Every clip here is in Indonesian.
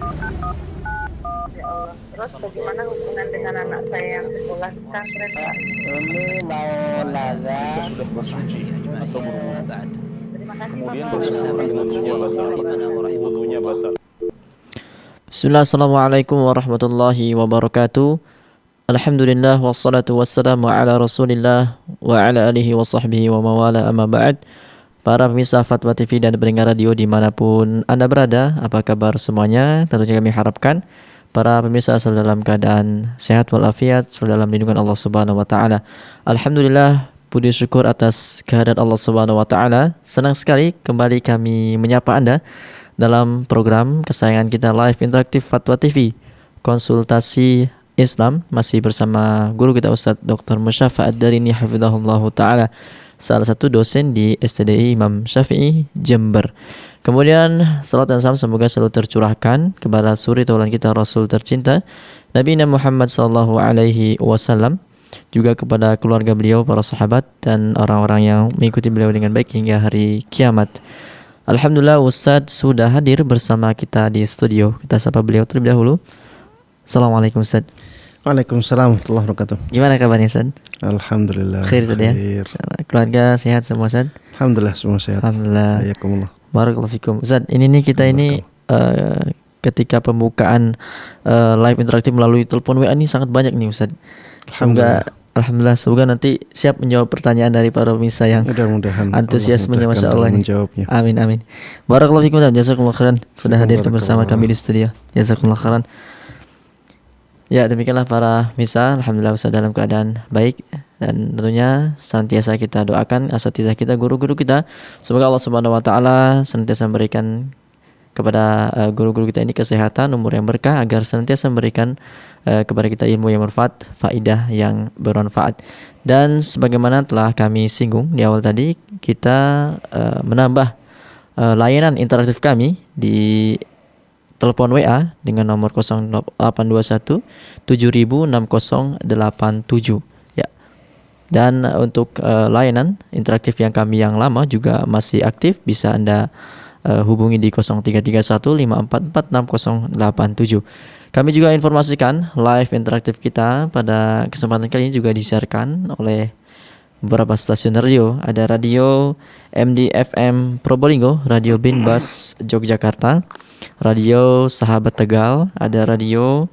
Ya Allah. Terus bagaimana hubungan dengan anak saya yang sekolah di pesantren, Pak? Ini mau nazar sudah bersuci atau berwudu. Terima kasih, Kemudian Bapak. wudunya batal. Wudunya batal. Bismillah, assalamualaikum warahmatullahi wabarakatuh. Alhamdulillah wassalatu wassalamu ala rasulillah wa ala alihi wa sahbihi wa mawala amma ba'd. Para pemirsa Fatwa TV dan pendengar radio dimanapun Anda berada, apa kabar semuanya? Tentunya kami harapkan para pemirsa selalu dalam keadaan sehat walafiat, selalu dalam lindungan Allah Subhanahu wa taala. Alhamdulillah, puji syukur atas kehadirat Allah Subhanahu wa taala. Senang sekali kembali kami menyapa Anda dalam program kesayangan kita Live Interaktif Fatwa TV, konsultasi Islam, masih bersama guru kita Ustadz Dr. Musyafa Ad-Darini hafizahullah ta'ala, salah satu dosen di STDI Imam Syafi'i Jember. Kemudian salat dan salam semoga selalu tercurahkan kepada suri taulan kita Rasul tercinta Nabi Muhammad sallallahu alaihi wasallam, juga kepada keluarga beliau, para sahabat dan orang-orang yang mengikuti beliau dengan baik hingga hari kiamat. Alhamdulillah, Ustadz sudah hadir bersama kita di studio. Kita sapa beliau terlebih dahulu. Assalamualaikum Ustadz. Waalaikumsalam warahmatullahi wabarakatuh. Gimana kabarnya Ustadz? Alhamdulillah. Khair Ustadz ya? Keluarga sehat semua Ustadz? Alhamdulillah semua sehat. Alhamdulillah. Hayakumullah. Barakallahu fikum. Ustadz, kita ketika pembukaan live interaktif melalui telepon WA ini sangat banyak nih Ustadz. Semoga nanti siap menjawab pertanyaan dari para pemirsa yang mudah-mudahan antusiasmenya Masya Allah ini. Menjawabnya. Amin. Barakallahu fikum dan jazakumullah khairan sudah hadir bersama kami di studio. Jazakumullah khairan. Ya, demikianlah para pemirsa. Alhamdulillah Ustaz dalam keadaan baik, dan tentunya senantiasa kita doakan asatidz kita, guru-guru kita, semoga Allah Subhanahu wa taala senantiasa memberikan kepada guru-guru kita ini kesehatan, umur yang berkah, agar senantiasa memberikan kepada kita ilmu yang bermanfaat, faidah yang bermanfaat. Dan sebagaimana telah kami singgung di awal tadi, kita menambah layanan interaktif kami di telepon WA dengan nomor 0821 706087 ya. Dan untuk layanan interaktif yang kami yang lama juga masih aktif, bisa Anda hubungi di 0331544687. Kami juga informasikan live interaktif kita pada kesempatan kali ini juga disiarkan oleh beberapa stasiun radio. Ada radio MDFM Probolinggo, Radio Binbas Yogyakarta, Radio Sahabat Tegal, ada radio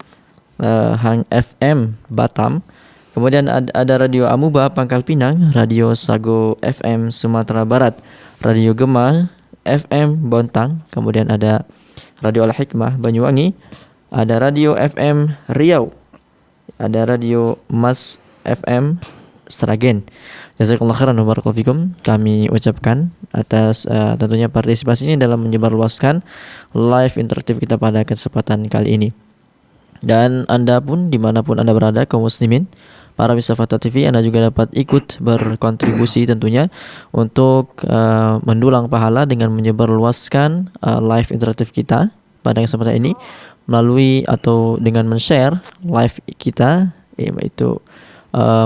Hang FM Batam, kemudian ada Radio Amuba Pangkal Pinang, Radio Sago FM Sumatera Barat, Radio Gema FM Bontang, kemudian ada Radio Al-Hikmah Banyuwangi, ada Radio FM Riau, ada Radio Mas FM Sragen. Jazakallahu khairan wa barakallahu fikum. Kami ucapkan atas tentunya partisipasi ini dalam menyebarluaskan live interaktif kita pada kesempatan kali ini. Dan Anda pun dimanapun Anda berada, kaum muslimin, para pemirsa Fatwa TV, Anda juga dapat ikut berkontribusi tentunya untuk mendulang pahala dengan menyebarluaskan live interaktif kita pada kesempatan ini melalui atau dengan men-share live kita, yaitu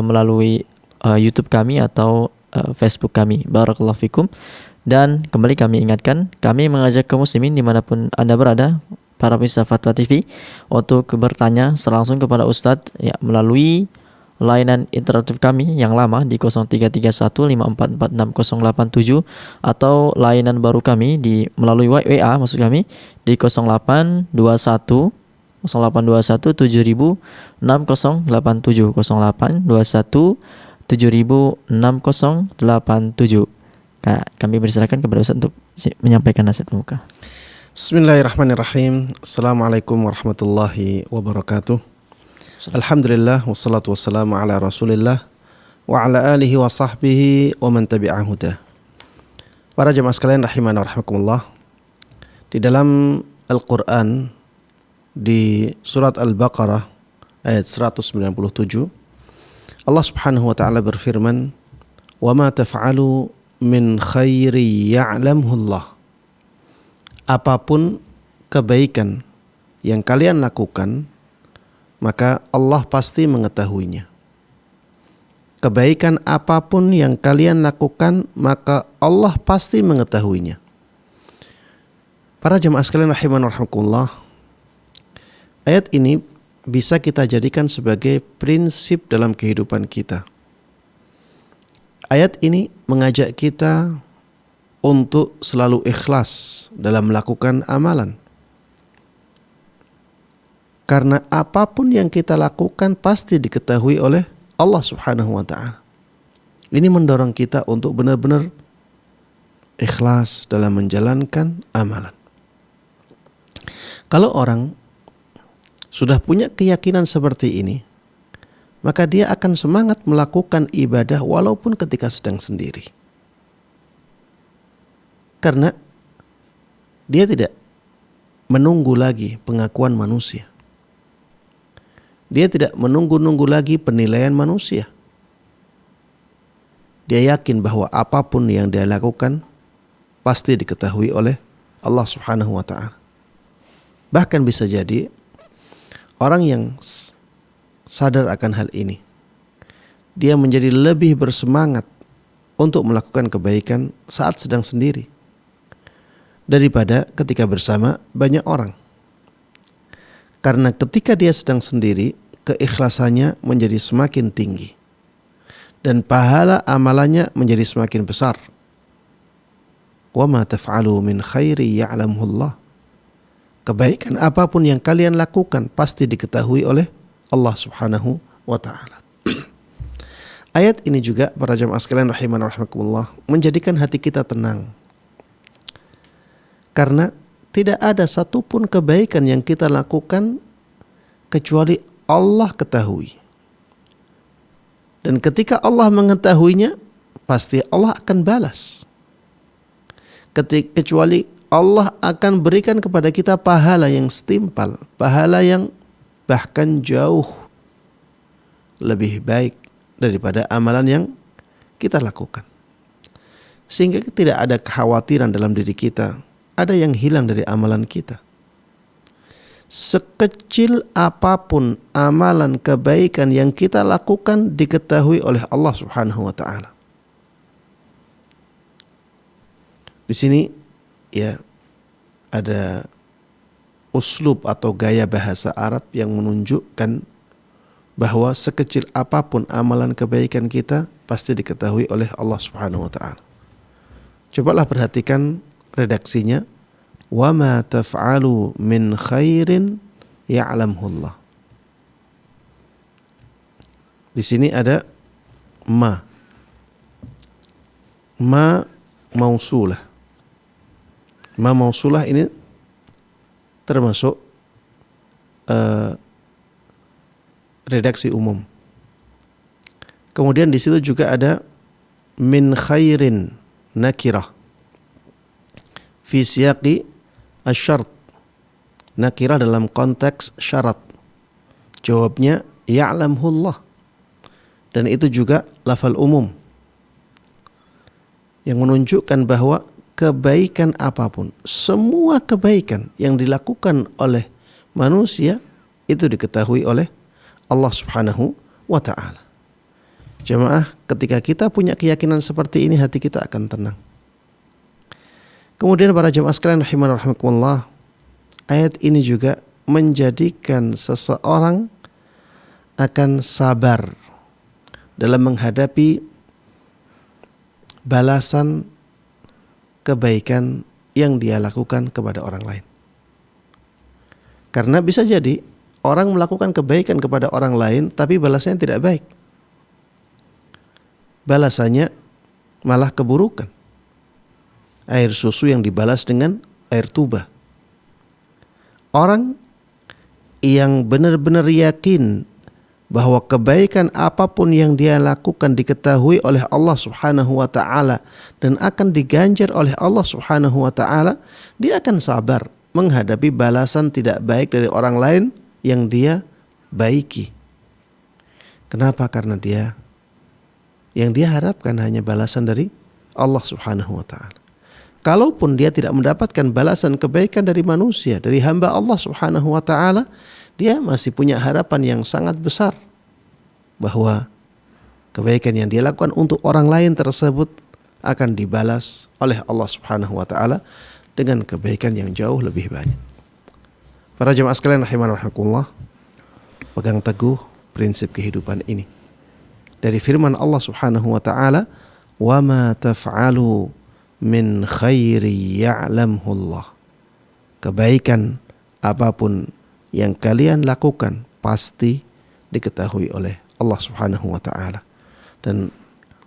melalui YouTube kami atau Facebook kami. Barakallahu fikum. Dan kembali kami ingatkan, kami mengajak kaum muslimin dimanapun Anda berada, para pemirsa Fatwa TV, untuk bertanya langsung kepada Ustadz ya, melalui layanan interaktif kami yang lama di 0331544687 atau layanan baru kami di melalui WA maksud kami di 0821 706087 0821 706087. Nah, kami persilakan kepada Ustaz untuk menyampaikan nasihat pembuka. Bismillahirrahmanirrahim. Assalamualaikum warahmatullahi wabarakatuh. Alhamdulillah wassalatu wassalamu ala Rasulillah wa ala alihi wa sahbihi wa man tabi'ah huda. Para jemaah sekalian rahimana wa rahmakumullah. Di dalam Al-Qur'an di surat Al-Baqarah ayat 197, Allah Subhanahu wa taala berfirman, "Wa ma taf'alu min khairi ya'lamhu Allah." Apapun kebaikan yang kalian lakukan, maka Allah pasti mengetahuinya. Kebaikan apapun yang kalian lakukan, maka Allah pasti mengetahuinya. Para jemaah sekalian rahiman rahimakumullah, Ayat ini bisa kita jadikan sebagai prinsip dalam kehidupan kita. Ayat ini mengajak kita untuk selalu ikhlas dalam melakukan amalan. Karena apapun yang kita lakukan pasti diketahui oleh Allah Subhanahu wa ta'ala. Ini mendorong kita untuk benar-benar ikhlas dalam menjalankan amalan. Kalau orang sudah punya keyakinan seperti ini, maka dia akan semangat melakukan ibadah walaupun ketika sedang sendiri. Karena dia tidak menunggu lagi pengakuan manusia. Dia tidak menunggu-nunggu lagi penilaian manusia. Dia yakin bahwa apapun yang dia lakukan pasti diketahui oleh Allah Subhanahu wa ta'ala. Bahkan bisa jadi orang yang sadar akan hal ini, dia menjadi lebih bersemangat untuk melakukan kebaikan saat sedang sendiri daripada ketika bersama banyak orang. Karena ketika dia sedang sendiri, keikhlasannya menjadi semakin tinggi dan pahala amalannya menjadi semakin besar. Wa ma taf'alu min khairi ya'lamuhu Allah. Kebaikan apapun yang kalian lakukan pasti diketahui oleh Allah Subhanahu wa ta'ala. Ayat ini juga para jamaah sekalian rahiman rahimakumullah menjadikan hati kita tenang. Karena tidak ada satupun kebaikan yang kita lakukan kecuali Allah ketahui. Dan ketika Allah mengetahuinya, pasti Allah akan balas. Kecuali Allah akan berikan kepada kita pahala yang setimpal, pahala yang bahkan jauh lebih baik daripada amalan yang kita lakukan. Sehingga tidak ada kekhawatiran dalam diri kita, ada yang hilang dari amalan kita. Sekecil apapun amalan kebaikan yang kita lakukan diketahui oleh Allah Subhanahu wa ta'ala. Di sini ya ada uslub atau gaya bahasa Arab yang menunjukkan bahwa sekecil apapun amalan kebaikan kita pasti diketahui oleh Allah Subhanahu wa ta'ala. Cobalah perhatikan redaksinya. Wa ma taf'alu min khairin ya'lamhu Allah. Di sini ada ma mausulah. Ma mausulah ini termasuk redaksi umum. Kemudian di situ juga ada min khairin nakirah fi siyaqi asy-syart. Nakirah dalam konteks syarat. Jawabnya ya'lamhu Allah. Dan itu juga lafal umum yang menunjukkan bahwa kebaikan apapun, semua kebaikan yang dilakukan oleh manusia itu diketahui oleh Allah Subhanahu wa ta'ala. Jemaah, ketika kita punya keyakinan seperti ini, hati kita akan tenang. Kemudian para jemaah sekalian rahiman rahimakumullah, ayat ini juga menjadikan seseorang akan sabar dalam menghadapi balasan kebaikan yang dia lakukan kepada orang lain. Karena bisa jadi orang melakukan kebaikan kepada orang lain tapi balasannya tidak baik. Balasannya malah keburukan. Air susu yang dibalas dengan air tuba. Orang yang benar-benar yakin bahwa kebaikan apapun yang dia lakukan diketahui oleh Allah Subhanahu wa ta'ala dan akan diganjar oleh Allah Subhanahu wa ta'ala, dia akan sabar menghadapi balasan tidak baik dari orang lain yang dia baiki. Kenapa? Karena yang dia harapkan hanya balasan dari Allah Subhanahu wa ta'ala. Kalaupun dia tidak mendapatkan balasan kebaikan dari manusia, dari hamba Allah Subhanahu wa ta'ala, dia masih punya harapan yang sangat besar bahwa kebaikan yang dia lakukan untuk orang lain tersebut akan dibalas oleh Allah Subhanahu wa ta'ala dengan kebaikan yang jauh lebih banyak. Para jemaah sekalian rahimanallah, pegang teguh prinsip kehidupan ini. Dari firman Allah Subhanahu wa taala, "Wa ma taf'alu min khairi ya'lamhu Allah." Kebaikan apapun yang kalian lakukan pasti diketahui oleh Allah Subhanahu wa taala. Dan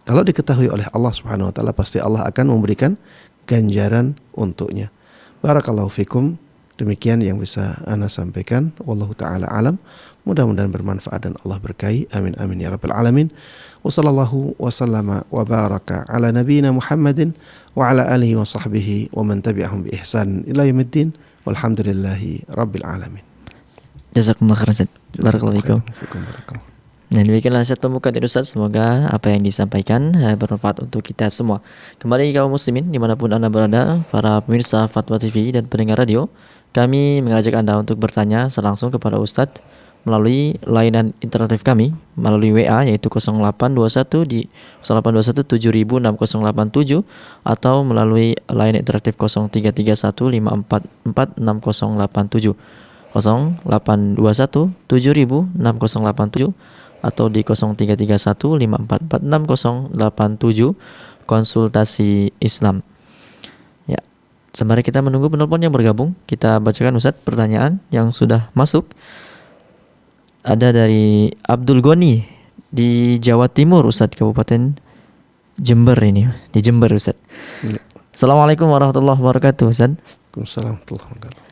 kalau diketahui oleh Allah Subhanahu wa taala, pasti Allah akan memberikan ganjaran untuknya. Barakallahu fikum. Demikian yang bisa ana sampaikan. Wallahu taala alam. Mudah-mudahan bermanfaat dan Allah berkahi. Amin amin ya rabbal alamin. Wa sallallahu wa sallama wa baraka ala nabiyyina Muhammadin wa ala alihi wa sahbihi wa man tabi'ahum bi ihsan ila yaumiddin. Walhamdulillahi rabbil alamin. Jazakumullah khairan Ustaz. Barakallahu fikum. Barakallahu. Nah, demikianlah nasihat pembuka dari Ustaz. Semoga apa yang disampaikan bermanfaat untuk kita semua. Kembali kaum muslimin dimanapun Anda berada, para pemirsa Fatwa TV dan pendengar radio, kami mengajak Anda untuk bertanya langsung kepada Ustadz melalui layanan interaktif kami melalui WA yaitu 0821 di 0821 706087 atau melalui layanan interaktif 0331 544 6087 0821 706087 atau di 0331 544 6087 konsultasi Islam. Ya, sembari kita menunggu penelpon yang bergabung, kita bacakan Ustadz pertanyaan yang sudah masuk. Ada dari Abdul Goni di Jawa Timur, Ustadz, Kabupaten Jember ini, di Jember, Ustadz. Ya. Assalamualaikum warahmatullahi wabarakatuh, Ustadz. Waalaikumsalam warahmatullahi wabarakatuh.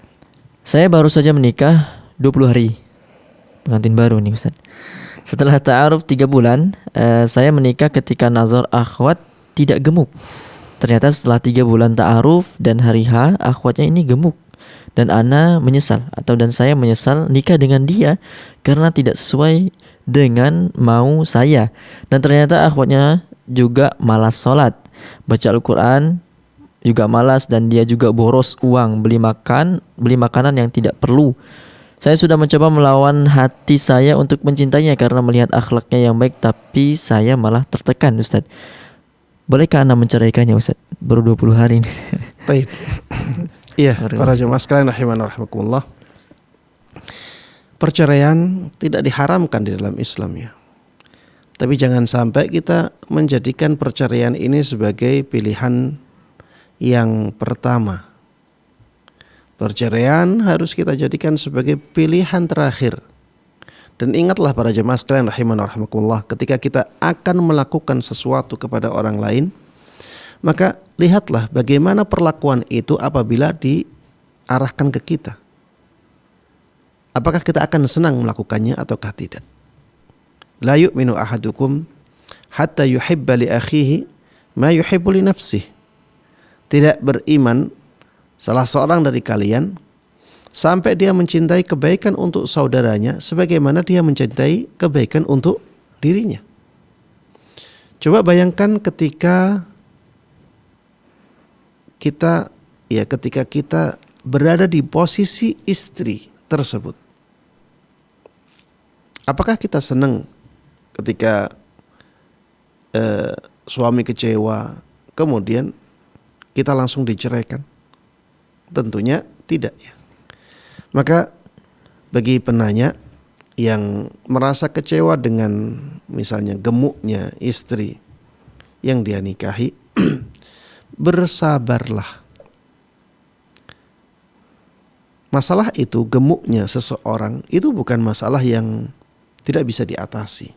Saya baru saja menikah 20 hari, pengantin baru nih, Ustadz. Setelah ta'aruf 3 bulan, saya menikah ketika nazar akhwat tidak gemuk. Ternyata setelah 3 bulan ta'aruf dan hari H, akhwatnya ini gemuk. Dan saya menyesal nikah dengan dia karena tidak sesuai dengan mau saya. Dan ternyata akhwatnya juga malas sholat, baca Al-Quran juga malas, dan dia juga boros uang beli makanan yang tidak perlu. Saya sudah mencoba melawan hati saya untuk mencintainya karena melihat akhlaknya yang baik, tapi saya malah tertekan, Ustadz. Bolehkah Anda menceraikannya, Ustadz? Baru 20 hari ini. Baik. Iya, para jemaah sekalian rahimanallah. Perceraian tidak diharamkan di dalam Islam ya. Tapi jangan sampai kita menjadikan perceraian ini sebagai pilihan yang pertama. Perceraian harus kita jadikan sebagai pilihan terakhir. Dan ingatlah para jemaah sekalian rahimanallah, ketika kita akan melakukan sesuatu kepada orang lain, maka lihatlah bagaimana perlakuan itu apabila diarahkan ke kita. Apakah kita akan senang melakukannya ataukah tidak? La yu'minu ahadukum hatta yuhibba li akhihi ma yuhibbu li nafsihi. Tidak beriman salah seorang dari kalian sampai dia mencintai kebaikan untuk saudaranya sebagaimana dia mencintai kebaikan untuk dirinya. Coba bayangkan ketika kita berada di posisi istri tersebut. Apakah kita senang ketika suami kecewa kemudian kita langsung diceraikan? Tentunya tidak ya. Maka bagi penanya yang merasa kecewa dengan misalnya gemuknya istri yang dia nikahi, bersabarlah. Masalah itu, gemuknya seseorang itu bukan masalah yang tidak bisa diatasi.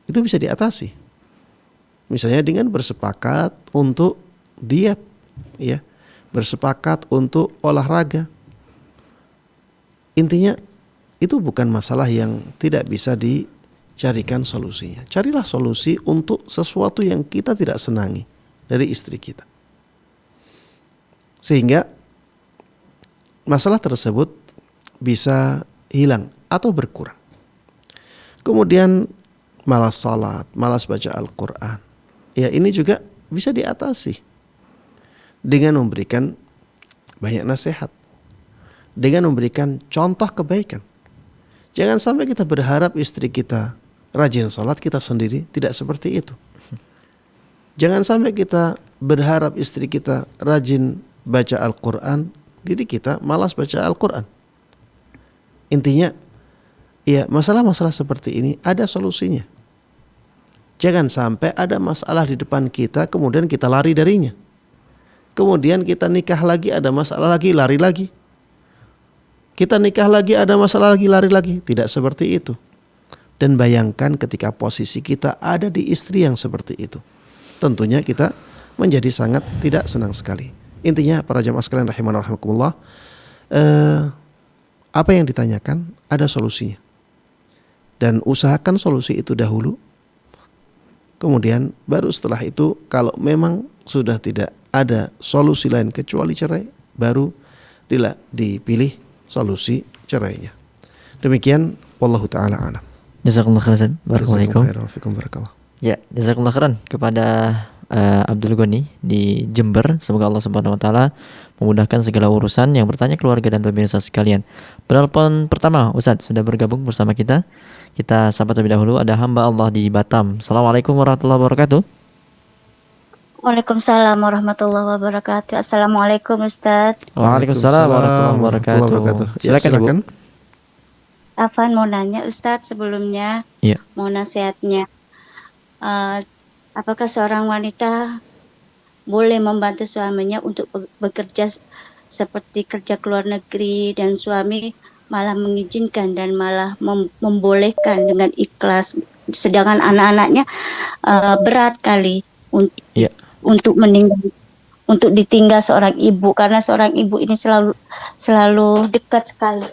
Itu bisa diatasi. Misalnya dengan bersepakat untuk diet, ya, bersepakat untuk olahraga. Intinya itu bukan masalah yang tidak bisa dicarikan solusinya. Carilah solusi untuk sesuatu yang kita tidak senangi dari istri kita, sehingga masalah tersebut bisa hilang atau berkurang. Kemudian malas salat, malas baca Al-Quran, ya ini juga bisa diatasi dengan memberikan banyak nasihat, dengan memberikan contoh kebaikan. Jangan sampai kita berharap istri kita rajin salat, kita sendiri tidak seperti itu. Jangan sampai kita berharap istri kita rajin baca Al-Quran, didik kita malas baca Al-Quran. Intinya, ya masalah-masalah seperti ini ada solusinya. Jangan sampai ada masalah di depan kita kemudian kita lari darinya. Kemudian kita nikah lagi, ada masalah lagi, lari lagi. Kita nikah lagi, ada masalah lagi, lari lagi. Tidak seperti itu. Dan bayangkan ketika posisi kita ada di istri yang seperti itu. Tentunya kita menjadi sangat tidak senang sekali. Intinya para jamaah sekalian rahimana rahimakumullah, apa yang ditanyakan ada solusinya. Dan usahakan solusi itu dahulu. Kemudian baru setelah itu kalau memang sudah tidak ada solusi lain kecuali cerai, baru dipilih solusi cerainya. Demikian wallahu taala alam. Jazakallahu khairan. Barakallahu fikum. Barakallahu. Ya, jazakallahu khairan kepada Abdul Ghani di Jember. Semoga Allah Subhanahu wa taala memudahkan segala urusan yang bertanya keluarga dan pemirsa sekalian. Penelpon pertama, Ustaz sudah bergabung bersama kita. Kita sapa terlebih dahulu, ada hamba Allah di Batam. Assalamualaikum warahmatullahi wabarakatuh. Waalaikumsalam warahmatullahi wabarakatuh. Assalamualaikum Ustaz. Waalaikumsalam warahmatullahi wabarakatuh. Silakan Ibu. Afan mau nanya Ustaz sebelumnya. Iya. Mau nasihatnya. Apakah seorang wanita boleh membantu suaminya untuk bekerja seperti kerja ke luar negeri dan suami malah mengizinkan dan malah membolehkan dengan ikhlas, sedangkan anak-anaknya berat kali untuk meninggal, untuk ditinggal seorang ibu, karena seorang ibu ini selalu dekat sekali.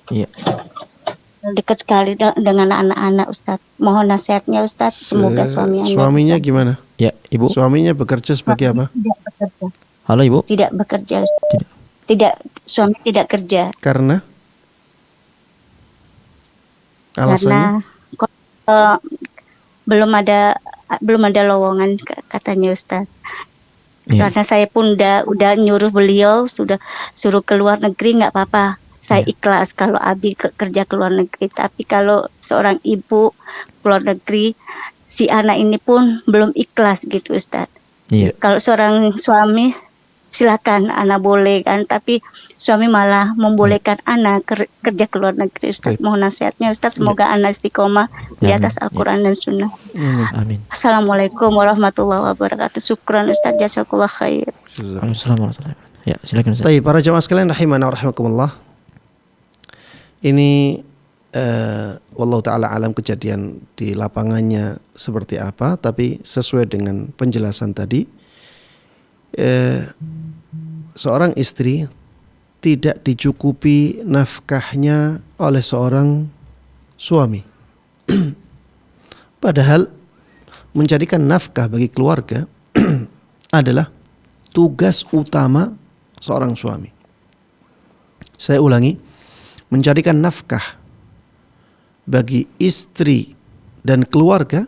Dekat sekali dengan anak-anak Ustaz. Mohon nasihatnya Ustaz. Semoga suaminya gimana? Ya, Ibu. Suaminya bekerja sebagai apa? Tidak bekerja. Halo Ibu. Tidak bekerja Ustaz. Tidak, suami tidak kerja. Karena? Alasannya? Karena belum ada lowongan katanya Ustaz. Karena saya pun udah nyuruh beliau, sudah suruh ke luar negeri nggak apa-apa. Saya ikhlas kalau Abi kerja ke luar negeri. Tapi kalau seorang ibu ke luar negeri, si anak ini pun belum ikhlas gitu Ustaz. Kalau seorang suami, silakan anak boleh kan. Tapi suami malah membolehkan anak kerja ke luar negeri Ustaz. Mohon nasihatnya Ustaz. Semoga anak istiqomah di atas Al-Quran dan Sunnah. Amin. Assalamualaikum warahmatullahi wabarakatuh. Syukran Ustaz. Jazakallah khair. Assalamualaikum. Ya, silakan Ustaz. Baik, para jamaah sekalian rahimana wa rahimakumullah. Ini wallahu ta'ala alam kejadian di lapangannya seperti apa, tapi sesuai dengan penjelasan tadi, seorang istri tidak dicukupi nafkahnya oleh seorang suami. Padahal mencarikan nafkah bagi keluarga adalah tugas utama seorang suami. Saya ulangi, mencarikan nafkah bagi istri dan keluarga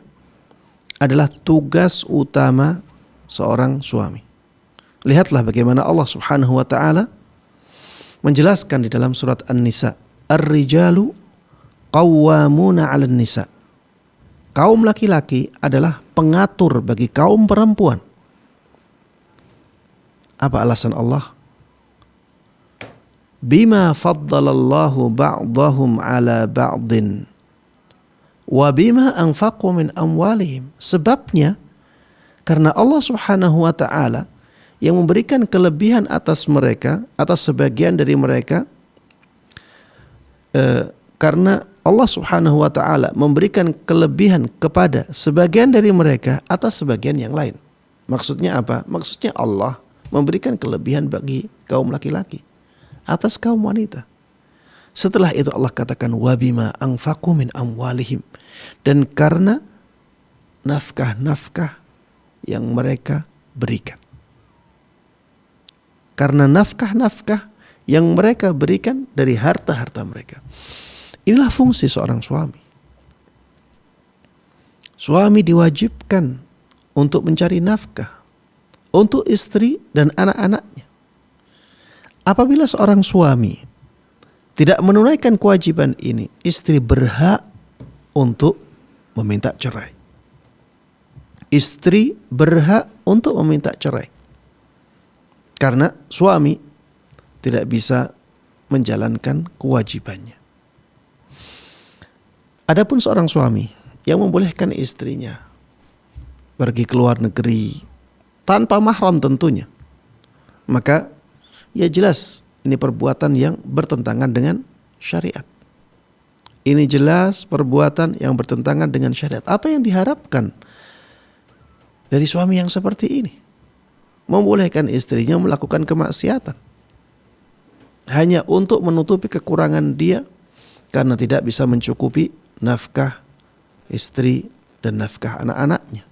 adalah tugas utama seorang suami. Lihatlah bagaimana Allah Subhanahu wa taala menjelaskan di dalam surat An-Nisa, Ar-rijalu qawwamuna 'alan nisa. Kaum laki-laki adalah pengatur bagi kaum perempuan. Apa alasan Allah? Bima faddalallahu ba'dahum 'ala ba'din wa bima anfaqu min amwalihim. Sebabnya karena Allah Subhanahu wa taala yang memberikan kelebihan atas mereka, atas sebagian dari mereka, karena Allah Subhanahu wa taala memberikan kelebihan kepada sebagian dari mereka atas sebagian yang lain. Maksudnya apa? Maksudnya Allah memberikan kelebihan bagi kaum laki-laki atas kaum wanita. Setelah itu Allah katakan wabima anfaqu min amwalihim, dan karena nafkah-nafkah yang mereka berikan. Karena nafkah-nafkah yang mereka berikan dari harta-harta mereka. Inilah fungsi seorang suami. Suami diwajibkan untuk mencari nafkah untuk istri dan anak-anaknya. Apabila seorang suami tidak menunaikan kewajiban ini, istri berhak untuk meminta cerai. Istri berhak untuk meminta cerai. Karena suami tidak bisa menjalankan kewajibannya. Adapun seorang suami yang membolehkan istrinya pergi ke luar negeri tanpa mahram tentunya, maka ya jelas ini perbuatan yang bertentangan dengan syariat. Ini jelas perbuatan yang bertentangan dengan syariat. Apa yang diharapkan dari suami yang seperti ini? Membolehkan istrinya melakukan kemaksiatan hanya untuk menutupi kekurangan dia karena tidak bisa mencukupi nafkah istri dan nafkah anak-anaknya.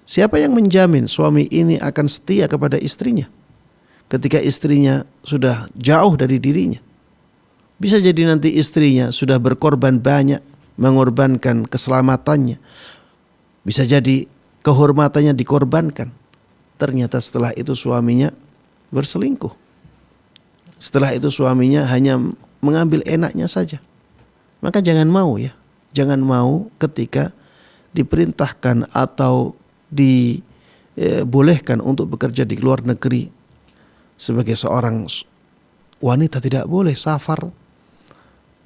Siapa yang menjamin suami ini akan setia kepada istrinya ketika istrinya sudah jauh dari dirinya? Bisa jadi nanti istrinya sudah berkorban banyak, mengorbankan keselamatannya. Bisa jadi kehormatannya dikorbankan. Ternyata setelah itu suaminya berselingkuh. Setelah itu suaminya hanya mengambil enaknya saja. Maka jangan mau ya. Jangan mau ketika diperintahkan atau dibolehkan untuk bekerja di luar negeri. Sebagai seorang wanita tidak boleh safar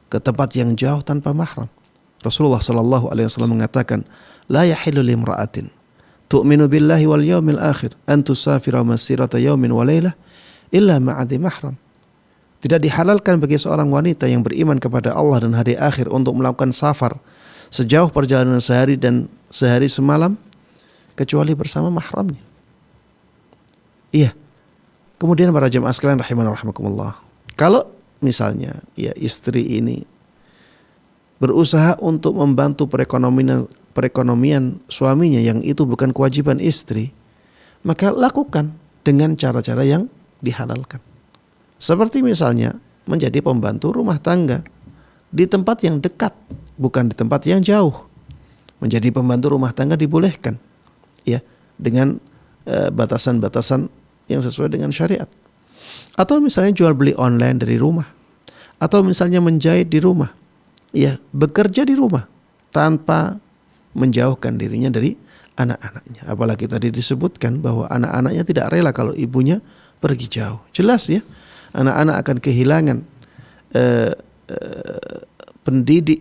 ke tempat yang jauh tanpa mahram. Rasulullah SAW mengatakan, la yahillu limra'atin tu'minu billahi wal yawmil akhir an tusafira masirata yawmin wa laylah illa ma'adhi mahram. Tidak dihalalkan bagi seorang wanita yang beriman kepada Allah dan hari akhir untuk melakukan safar sejauh perjalanan sehari dan sehari semalam kecuali bersama mahramnya. Iya. Kemudian para jemaah sekalian rahimana rahimakumullah. Kalau misalnya ya istri ini berusaha untuk membantu perekonomian suaminya yang itu bukan kewajiban istri, maka lakukan dengan cara-cara yang dihalalkan. Seperti misalnya menjadi pembantu rumah tangga di tempat yang dekat, bukan di tempat yang jauh. Menjadi pembantu rumah tangga dibolehkan, ya, dengan batasan-batasan yang sesuai dengan syariat. Atau misalnya jual beli online dari rumah, atau misalnya menjahit di rumah, ya, bekerja di rumah tanpa menjauhkan dirinya dari anak-anaknya. Apalagi tadi disebutkan bahwa anak-anaknya tidak rela kalau ibunya pergi jauh. Jelas ya, anak-anak akan kehilangan pendidik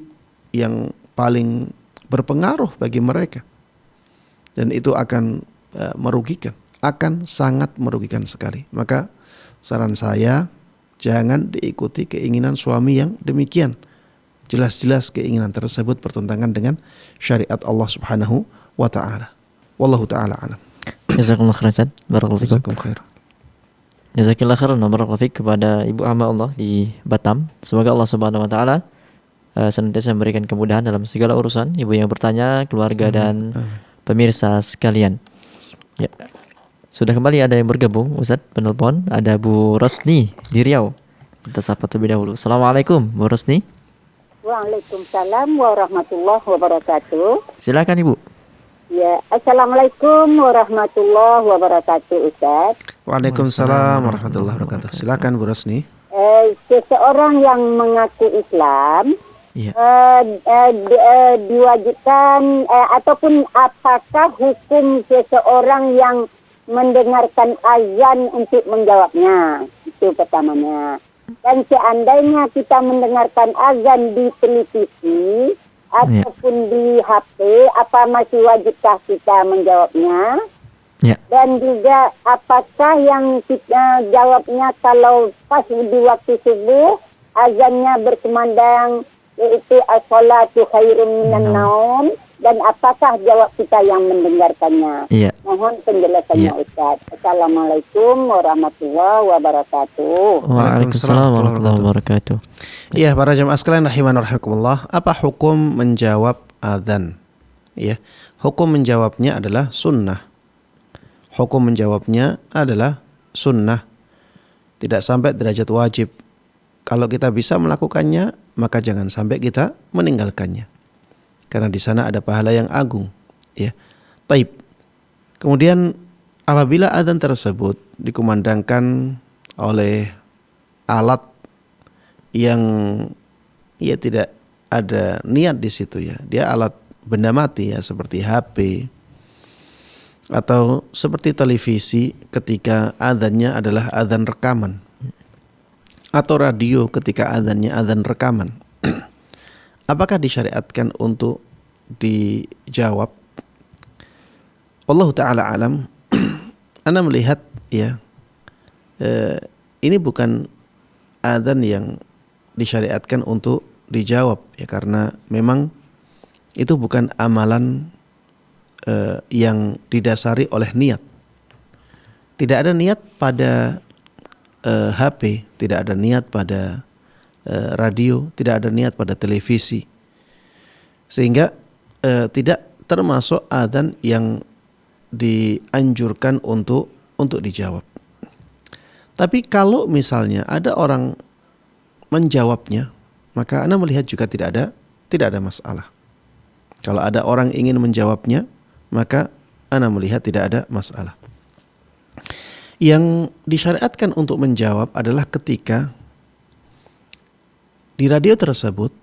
yang paling berpengaruh bagi mereka, dan itu akan merugikan, akan sangat merugikan sekali. Maka saran saya, jangan diikuti keinginan suami yang demikian. Jelas-jelas keinginan tersebut bertentangan dengan syariat Allah Subhanahu wa taala. Wallahu taala alam. Jazakallahu khairan. Barakallahu fikum. Jazakum khair. Jazakallahu khairan wa barakallahu fik kepada ibu hamba Allah di Batam. Semoga Allah Subhanahu wa taala senantiasa memberikan kemudahan dalam segala urusan ibu yang bertanya, keluarga dan pemirsa sekalian. Ya. Sudah kembali ada yang bergabung, Ustaz, penelpon. Ada Bu Rosni di Riau. Kita sapa terlebih dahulu. Assalamualaikum, Bu Rosni. Waalaikumsalam warahmatullahi wabarakatuh. Silakan Ibu. Ya, assalamualaikum warahmatullahi wabarakatuh, Ustaz. Waalaikumsalam warahmatullahi wabarakatuh. Silakan Bu Rosni. Seseorang yang mengaku Islam, Iya. diwajibkan ataupun apakah hukum seseorang yang mendengarkan azan untuk menjawabnya? Itu pertamanya. Dan seandainya kita mendengarkan azan di televisi ataupun di HP, apa masih wajibkah kita menjawabnya? Ya. Dan juga apakah yang kita jawabnya kalau pas di waktu subuh azannya berkumandang yaitu as-salatu khairun minan naum, dan apakah jawab kita yang mendengarkannya? Iya. Mohon penjelasannya, Ustaz. Assalamualaikum warahmatullahi wabarakatuh. Waalaikumsalam warahmatullahi wabarakatuh. Iya, para jemaah sekalian rahimana rahimakumullah. Apa hukum menjawab adzan? Ya, hukum menjawabnya adalah sunnah. Hukum menjawabnya adalah sunnah. Tidak sampai derajat wajib. Kalau kita bisa melakukannya, maka jangan sampai kita meninggalkannya. Karena di sana ada pahala yang agung, ya. Taib. Kemudian apabila adzan tersebut dikumandangkan oleh alat yang ya tidak ada niat di situ, ya. Dia alat benda mati, ya, seperti HP atau seperti televisi ketika adzannya adalah adzan rekaman. atau radio ketika adzannya adzan rekaman, apakah disyariatkan untuk dijawab? Wallahu taala alam. Ana melihat ya, ini bukan adzan yang disyariatkan untuk dijawab ya, karena memang itu bukan amalan yang didasari oleh niat. Tidak ada niat pada HP, tidak ada niat pada radio, tidak ada niat pada televisi, sehingga tidak termasuk adzan yang dianjurkan untuk dijawab. Tapi kalau misalnya ada orang menjawabnya, maka Anda melihat juga tidak ada masalah. Kalau ada orang ingin menjawabnya, maka Anda melihat tidak ada masalah. Yang disyariatkan untuk menjawab adalah ketika di radio tersebut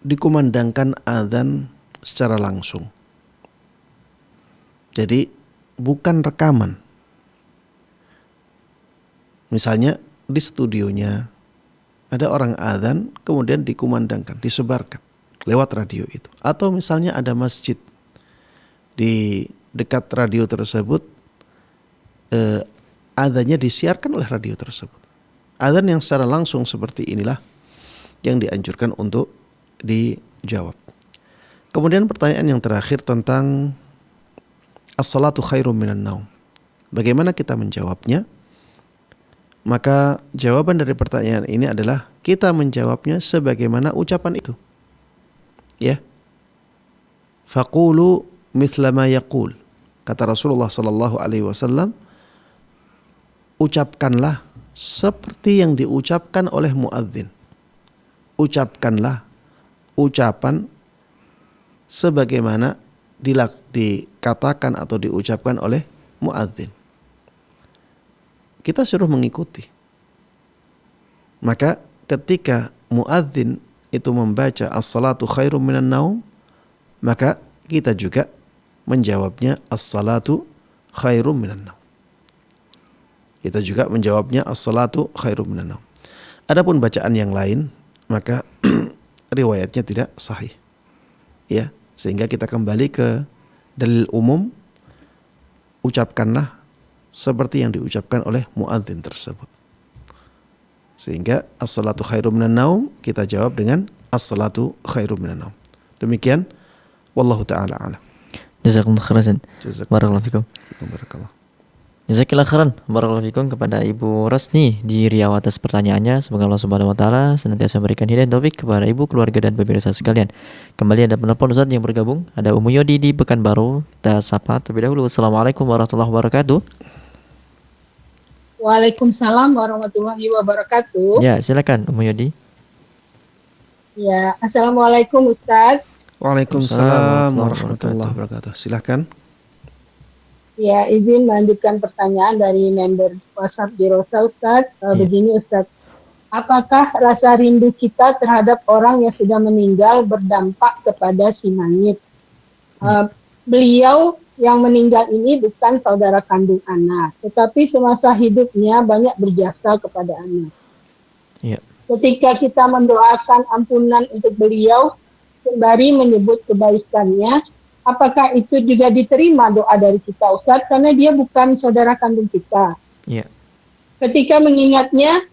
dikumandangkan adzan secara langsung. Jadi bukan rekaman. Misalnya di studionya ada orang adzan, kemudian dikumandangkan, disebarkan lewat radio itu. Atau misalnya ada masjid, di dekat radio tersebut adzannya disiarkan oleh radio tersebut. Adzan yang secara langsung seperti inilah yang dianjurkan untuk dijawab. Kemudian pertanyaan yang terakhir tentang as-salatu khairum minan naum. Bagaimana kita menjawabnya? Maka jawaban dari pertanyaan ini adalah kita menjawabnya sebagaimana ucapan itu. Ya. Faqulu mithla ma yaqul. Kata Rasulullah sallallahu alaihi wasallam, ucapkanlah seperti yang diucapkan oleh muadzin. Ucapkanlah ucapan sebagaimana dikatakan atau diucapkan oleh muadzin. Kita suruh mengikuti. Maka ketika muadzin itu membaca as-salatu khairum minan naum, maka kita juga menjawabnya as-salatu khairum minan naum. Kita juga menjawabnya as-salatu khairum minan naum. Adapun bacaan yang lain, maka riwayatnya tidak sahih. Ya, sehingga kita kembali ke dalil umum, ucapkanlah seperti yang diucapkan oleh muadzin tersebut. Sehingga as-salatu khairum minan naum kita jawab dengan as-salatu khairum minan naum. Demikian, wallahu taala a'lam. Jazakumullah khairan. Barakallahu fikum. Barakallah. Jazakallahu khairan. Barakallahu fikum kepada Ibu Rasni di Riau atas pertanyaannya. Semoga Allah Subhanahu wa taala senantiasa memberikan hidayah dan taufik kepada ibu, keluarga dan pemirsa sekalian. Kembali ada penelpon Ustaz yang bergabung. Ada Ummu Yodi di Pekanbaru. Kita sapa terlebih dahulu. Assalamualaikum warahmatullahi wabarakatuh. Waalaikumsalam warahmatullahi wabarakatuh. Ya, silakan Ummu Yodi. Ya, assalamualaikum Ustaz. Waalaikumsalam warahmatullahi wabarakatuh. Silakan. Ya, izin melanjutkan pertanyaan dari member WhatsApp Jirosa Ustaz. Begini Ustaz, apakah rasa rindu kita terhadap orang yang sudah meninggal berdampak kepada si mayit? Beliau yang meninggal ini bukan saudara kandung anak, tetapi semasa hidupnya banyak berjasa kepada anak. Ya. Ketika kita mendoakan ampunan untuk beliau, sembari menyebut kebaikannya, apakah itu juga diterima doa dari kita Ustaz? Karena dia bukan saudara kandung kita. Ya. Ketika mengingatnya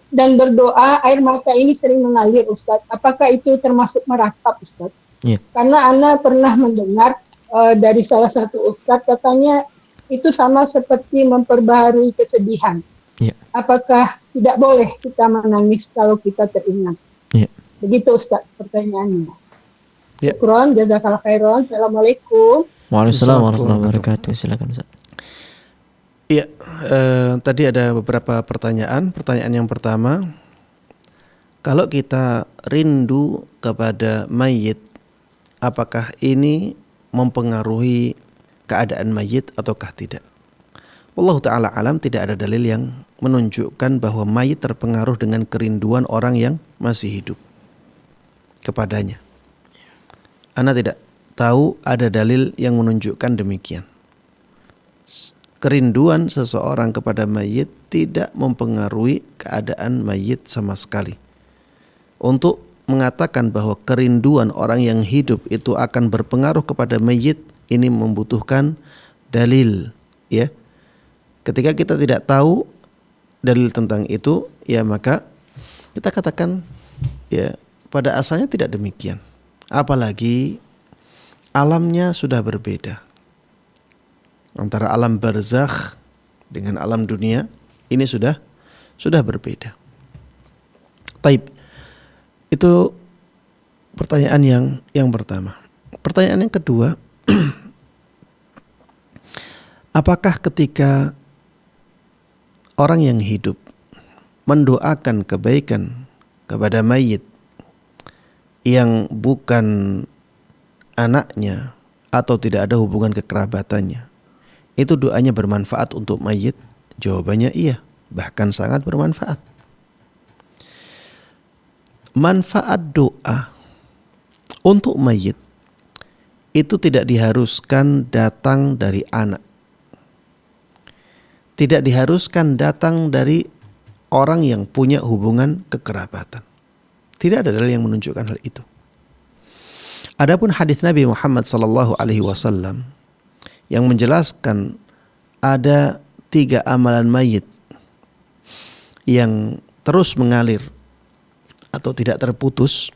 dan berdoa, air mata ini sering mengalir Ustaz. Apakah itu termasuk meratap Ustaz? Ya. Karena Ana pernah mendengar dari salah satu Ustaz, katanya itu sama seperti memperbaharui kesedihan. Ya. Apakah tidak boleh kita menangis kalau kita teringat? Ya. Begitu Ustaz pertanyaannya. Ya. Syukron, jazakallahu khairan. Assalamualaikum. Waalaikumsalam warahmatullahi wabarakatuh. Silakan Ustaz. Iya, tadi ada beberapa pertanyaan. Pertanyaan yang pertama, kalau kita rindu kepada mayit, apakah ini mempengaruhi keadaan mayit ataukah tidak? Wallahu ta'ala alam, tidak ada dalil yang menunjukkan bahwa mayit terpengaruh dengan kerinduan orang yang masih hidup kepadanya. Ana tidak tahu ada dalil yang menunjukkan demikian. Kerinduan seseorang kepada mayit tidak mempengaruhi keadaan mayit sama sekali. Untuk mengatakan bahwa kerinduan orang yang hidup itu akan berpengaruh kepada mayit, ini membutuhkan dalil, ya. Ketika kita tidak tahu dalil tentang itu, ya maka kita katakan ya pada asalnya tidak demikian. Apalagi alamnya sudah berbeda. Antara alam barzakh dengan alam dunia ini sudah berbeda. Taib. Itu pertanyaan yang pertama. Pertanyaan yang kedua, apakah ketika orang yang hidup mendoakan kebaikan kepada mayit yang bukan anaknya atau tidak ada hubungan kekerabatannya, itu doanya bermanfaat untuk mayit? Jawabannya iya, bahkan sangat bermanfaat. Manfaat doa untuk mayit itu tidak diharuskan datang dari anak, tidak diharuskan datang dari orang yang punya hubungan kekerabatan. Tidak ada dalil yang menunjukkan hal itu. Adapun hadis Nabi Muhammad SAW yang menjelaskan ada 3 amalan mayit yang terus mengalir atau tidak terputus.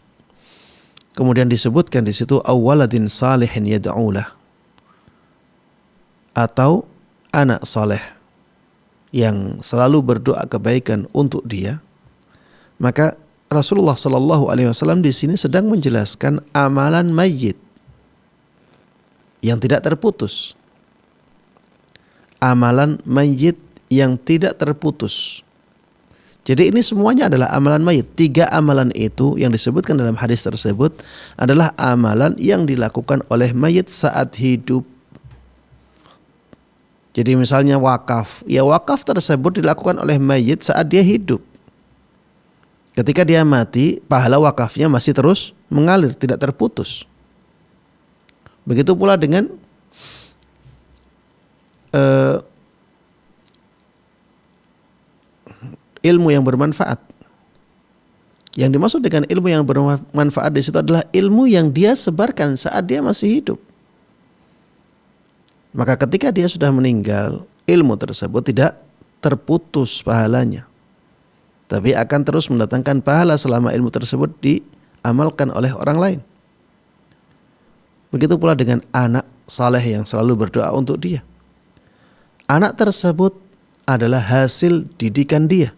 Kemudian disebutkan di situ awaladin salihin yad'ulah, atau anak saleh yang selalu berdoa kebaikan untuk dia. Maka Rasulullah SAW di sini sedang menjelaskan amalan mayit yang tidak terputus. Amalan mayit yang tidak terputus. Jadi ini semuanya adalah amalan mayit. 3 amalan itu yang disebutkan dalam hadis tersebut adalah amalan yang dilakukan oleh mayit saat hidup. Jadi misalnya wakaf. Ya wakaf tersebut dilakukan oleh mayit saat dia hidup. Ketika dia mati, pahala wakafnya masih terus mengalir, tidak terputus. Begitu pula dengan ilmu yang bermanfaat. Yang dimaksud dengan ilmu yang bermanfaat di situ adalah ilmu yang dia sebarkan saat dia masih hidup. Maka ketika dia sudah meninggal, ilmu tersebut tidak terputus pahalanya, tapi akan terus mendatangkan pahala selama ilmu tersebut diamalkan oleh orang lain. Begitu pula dengan anak saleh yang selalu berdoa untuk dia. Anak tersebut adalah hasil didikan dia.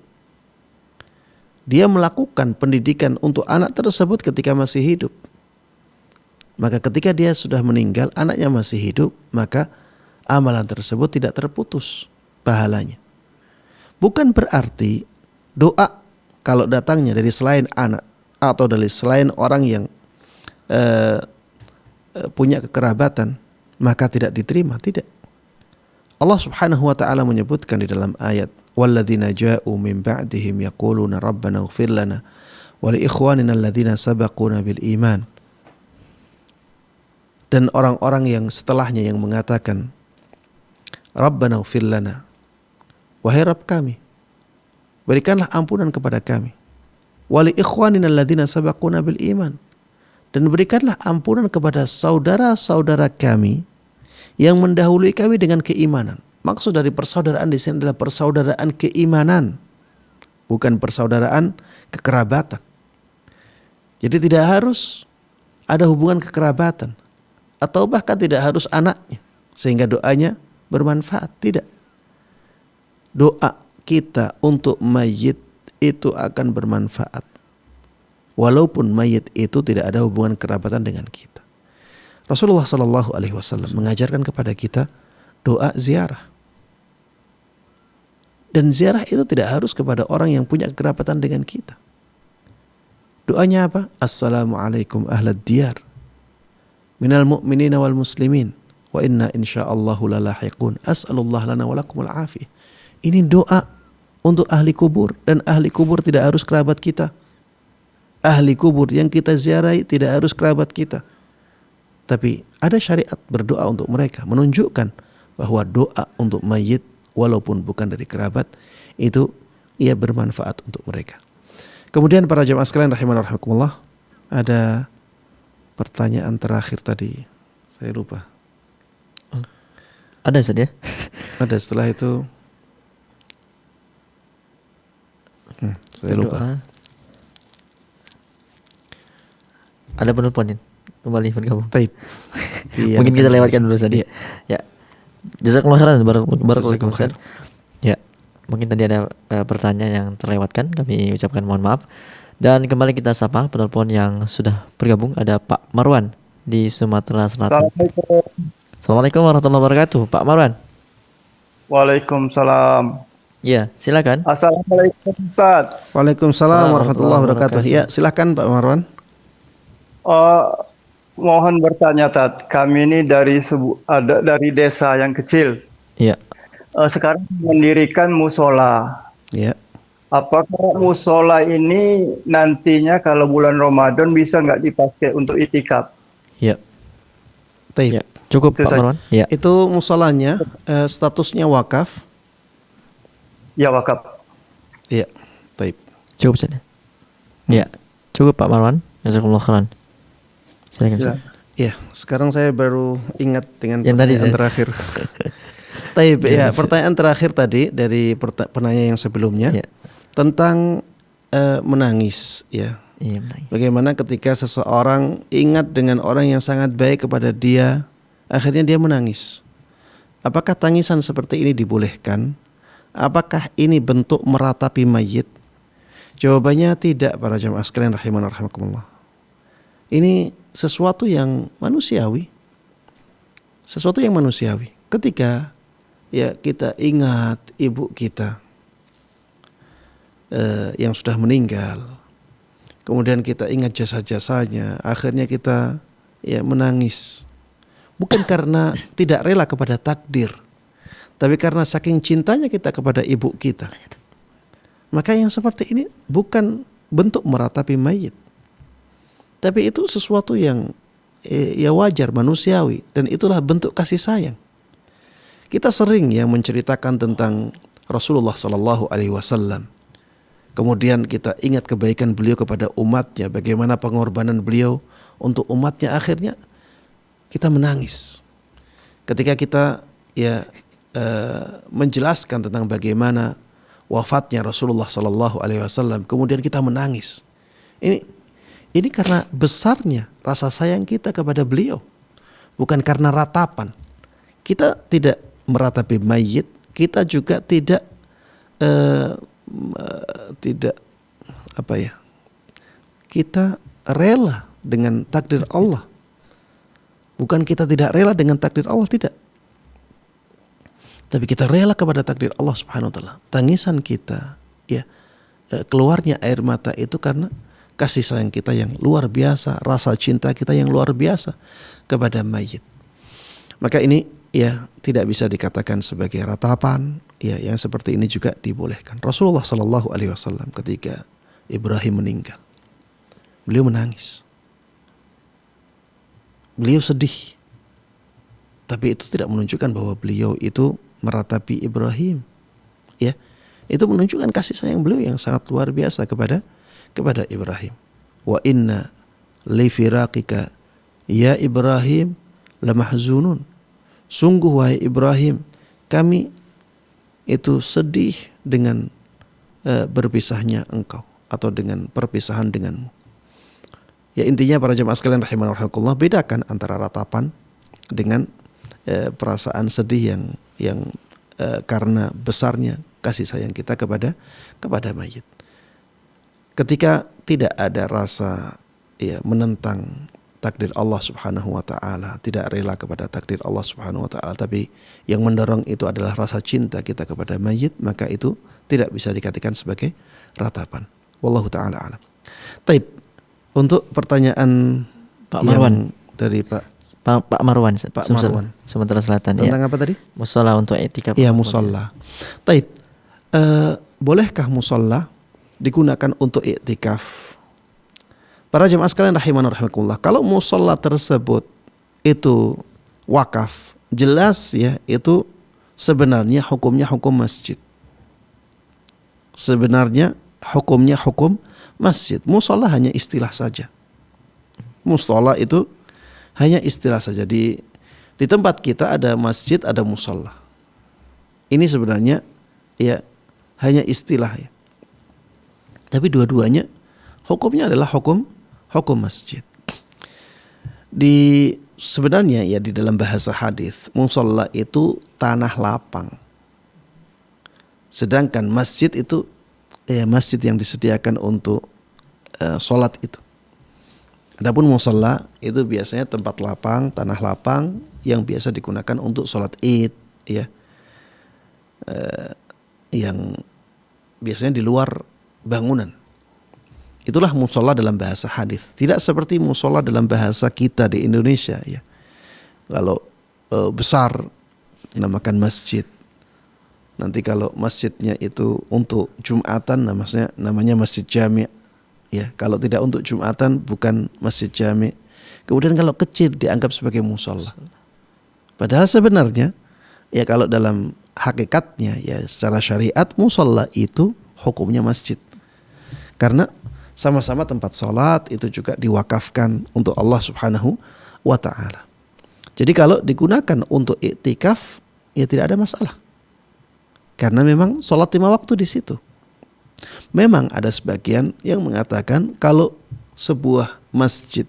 Dia melakukan pendidikan untuk anak tersebut ketika masih hidup. Maka ketika dia sudah meninggal, anaknya masih hidup, maka amalan tersebut tidak terputus pahalanya. Bukan berarti doa kalau datangnya dari selain anak atau dari selain orang yang punya kekerabatan maka tidak diterima, tidak. Allah Subhanahu wa taala menyebutkan di dalam ayat walladzina ja'u min ba'dihim yaquluna rabbana ighfir lana wa li ikhwanina alladzina sabaquna bil iman. Dan orang-orang yang setelahnya yang mengatakan rabbana ighfir lana, wahai Rabb kami, berikanlah ampunan kepada kami, wa li ikhwanina alladzina sabaquna bil iman, dan berikanlah ampunan kepada saudara-saudara kami yang mendahului kami dengan keimanan. Maksud dari persaudaraan di sini adalah persaudaraan keimanan, bukan persaudaraan kekerabatan. Jadi tidak harus ada hubungan kekerabatan atau bahkan tidak harus anaknya sehingga doanya bermanfaat, tidak. Doa kita untuk mayit itu akan bermanfaat walaupun mayit itu tidak ada hubungan kerabatan dengan kita. Rasulullah SAW mengajarkan kepada kita doa ziarah. Dan ziarah itu tidak harus kepada orang yang punya kerabatan dengan kita. Doanya apa? Assalamualaikum ahlad diyar minal mu'minina wal muslimin wa inna insyaallahu lalahiqun as'alullah lana walakumul afiyah. Ini doa untuk ahli kubur, dan ahli kubur tidak harus kerabat kita. Ahli kubur yang kita ziarahi tidak harus kerabat kita. Tapi ada syariat berdoa untuk mereka, menunjukkan bahwa doa untuk mayit walaupun bukan dari kerabat, itu ia bermanfaat untuk mereka. Kemudian para jamaah sekalian rahimani rahimakumullah, ada pertanyaan terakhir tadi, saya lupa. Ada Ustaz ya? Ada setelah itu saya lupa. Doa. Ada penelpon kembali bergabung. Taib. Iya, Mungkin kita lewatkan dulu Ustaz. Iya. Ya. Jazakumullah khairan barakallahu Ustaz. Jazakumullah Ya. Mungkin tadi ada pertanyaan yang terlewatkan, kami ucapkan mohon maaf. Dan kembali kita sapa penelpon yang sudah bergabung, ada Pak Marwan di Sumatera Selatan. Assalamualaikum warahmatullahi wabarakatuh, Pak Marwan. Waalaikumsalam. Ya, silakan. Assalamualaikum Ustaz. Waalaikumsalam warahmatullahi wabarakatuh. Ya, silakan Pak Marwan. Mohon bertanya Tat, kami ini dari desa yang kecil. Iya. Sekarang mendirikan musola. Ya. Apakah musola ini nantinya kalau bulan Ramadan bisa nggak dipakai untuk itikaf? Iya. Taib. Ya, cukup Itu Pak saja. Marwan. Ya. Itu musolanya statusnya wakaf. Ya wakaf. Iya. Taib. Cukup saja. Ya, cukup Pak Marwan. Jazakumullah khairan. Silakan. Ya. Ustaz. Ya, sekarang saya baru ingat dengan Yang tadi pertanyaan saya- terakhir. Taib, ya, pertanyaan terakhir tadi dari penanya yang sebelumnya Ya. tentang menangis, ya. Iya, benar. Bagaimana ketika seseorang ingat dengan orang yang sangat baik kepada dia, akhirnya dia menangis. Apakah tangisan seperti ini dibolehkan? Apakah ini bentuk meratapi mayit? Jawabannya tidak, para jamaah sekalian rahimana rahimakumullah. Ini sesuatu yang manusiawi. Sesuatu yang manusiawi. Ketika ya kita ingat ibu kita yang sudah meninggal, kemudian kita ingat jasa-jasanya, akhirnya kita ya menangis. Bukan karena tidak rela kepada takdir, tapi karena saking cintanya kita kepada ibu kita. Maka yang seperti ini bukan bentuk meratapi mayit, tapi itu sesuatu yang ya wajar, manusiawi, dan itulah bentuk kasih sayang. Kita sering ya menceritakan tentang Rasulullah Sallallahu Alaihi Wasallam. Kemudian kita ingat kebaikan beliau kepada umatnya, bagaimana pengorbanan beliau untuk umatnya, akhirnya kita menangis. Ketika kita ya menjelaskan tentang bagaimana wafatnya Rasulullah Sallallahu Alaihi Wasallam, kemudian kita menangis. Ini karena besarnya rasa sayang kita kepada beliau, bukan karena ratapan. Kita tidak meratapi mayit, kita juga tidak kita rela dengan takdir Allah. Bukan kita tidak rela dengan takdir Allah, tidak. Tapi kita rela kepada takdir Allah Subhanahu wa taala. Tangisan kita, ya, keluarnya air mata itu karena kasih sayang kita yang luar biasa, rasa cinta kita yang luar biasa kepada mayit. Maka ini ya tidak bisa dikatakan sebagai ratapan, ya, yang seperti ini juga dibolehkan. Rasulullah Sallallahu Alaihi Wasallam ketika Ibrahim meninggal, beliau menangis, beliau sedih, tapi itu tidak menunjukkan bahwa beliau itu meratapi Ibrahim, ya, itu menunjukkan kasih sayang beliau yang sangat luar biasa kepada Ibrahim. Wa inna li firaqika ya Ibrahim lamahzunun. Sungguh wahai Ibrahim, kami itu sedih dengan berpisahnya engkau, atau dengan perpisahan denganmu. Ya, intinya para jemaah sekalian rahimanallah, bedakan antara ratapan dengan perasaan sedih yang karena besarnya kasih sayang kita kepada mayit. Ketika tidak ada rasa ya menentang takdir Allah Subhanahu wa taala, tidak rela kepada takdir Allah Subhanahu wa taala, tapi yang mendorong itu adalah rasa cinta kita kepada mayit, maka itu tidak bisa dikatakan sebagai ratapan. Wallahu taala alam. Taib, untuk pertanyaan Pak Marwan dari Pak Marwan, Pak Marwan, Sumatera Selatan. tentang Ya. apa tadi? Musola untuk etika. Iya, musola. Taib, bolehkah musola digunakan untuk iktikaf? Para jemaah sekalian rahimana rahimakumullah, kalau musola tersebut itu wakaf, jelas ya itu sebenarnya hukumnya hukum masjid. Sebenarnya hukumnya hukum masjid. Musola hanya istilah saja. Musola itu hanya istilah saja. Di tempat kita ada masjid, ada musola. Ini sebenarnya ya hanya istilah ya. Tapi dua-duanya hukumnya adalah hukum masjid. Sebenarnya ya di dalam bahasa hadis, musola itu tanah lapang. Sedangkan masjid itu ya masjid yang disediakan untuk sholat itu. Adapun musola itu biasanya tempat lapang, tanah lapang yang biasa digunakan untuk sholat Id, ya, yang biasanya di luar bangunan. Itulah musola dalam bahasa hadis. Tidak seperti musola dalam bahasa kita di Indonesia, ya. Kalau besar dinamakan masjid. Nanti kalau masjidnya itu untuk Jumatan, namanya masjid jami'. Ya, kalau tidak untuk Jumatan bukan masjid jami'. Kemudian kalau kecil dianggap sebagai musola. Padahal sebenarnya ya kalau dalam hakikatnya ya secara syariat musola itu hukumnya masjid. Karena sama-sama tempat sholat itu juga diwakafkan untuk Allah Subhanahu wa ta'ala. Jadi kalau digunakan untuk iktikaf ya tidak ada masalah. Karena memang sholat 5 waktu di situ. Memang ada sebagian yang mengatakan kalau sebuah masjid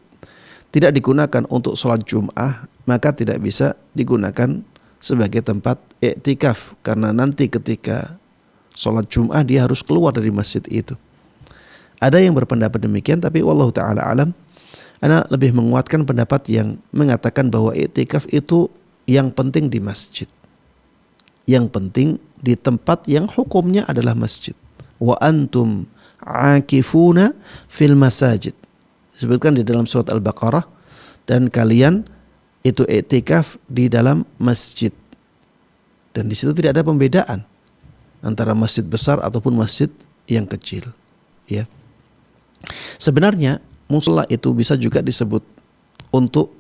tidak digunakan untuk sholat Jum'ah, maka tidak bisa digunakan sebagai tempat iktikaf. Karena nanti ketika sholat Jum'ah dia harus keluar dari masjid itu. Ada yang berpendapat demikian, tapi wallahu ta'ala alam, ana lebih menguatkan pendapat yang mengatakan bahwa iktikaf itu yang penting di masjid. Yang penting di tempat yang hukumnya adalah masjid. Wa antum akifuna fil masajid. Disebutkan di dalam surat Al-Baqarah, dan kalian itu iktikaf di dalam masjid. Dan di situ tidak ada pembedaan antara masjid besar ataupun masjid yang kecil, ya. Sebenarnya musola itu bisa juga disebut untuk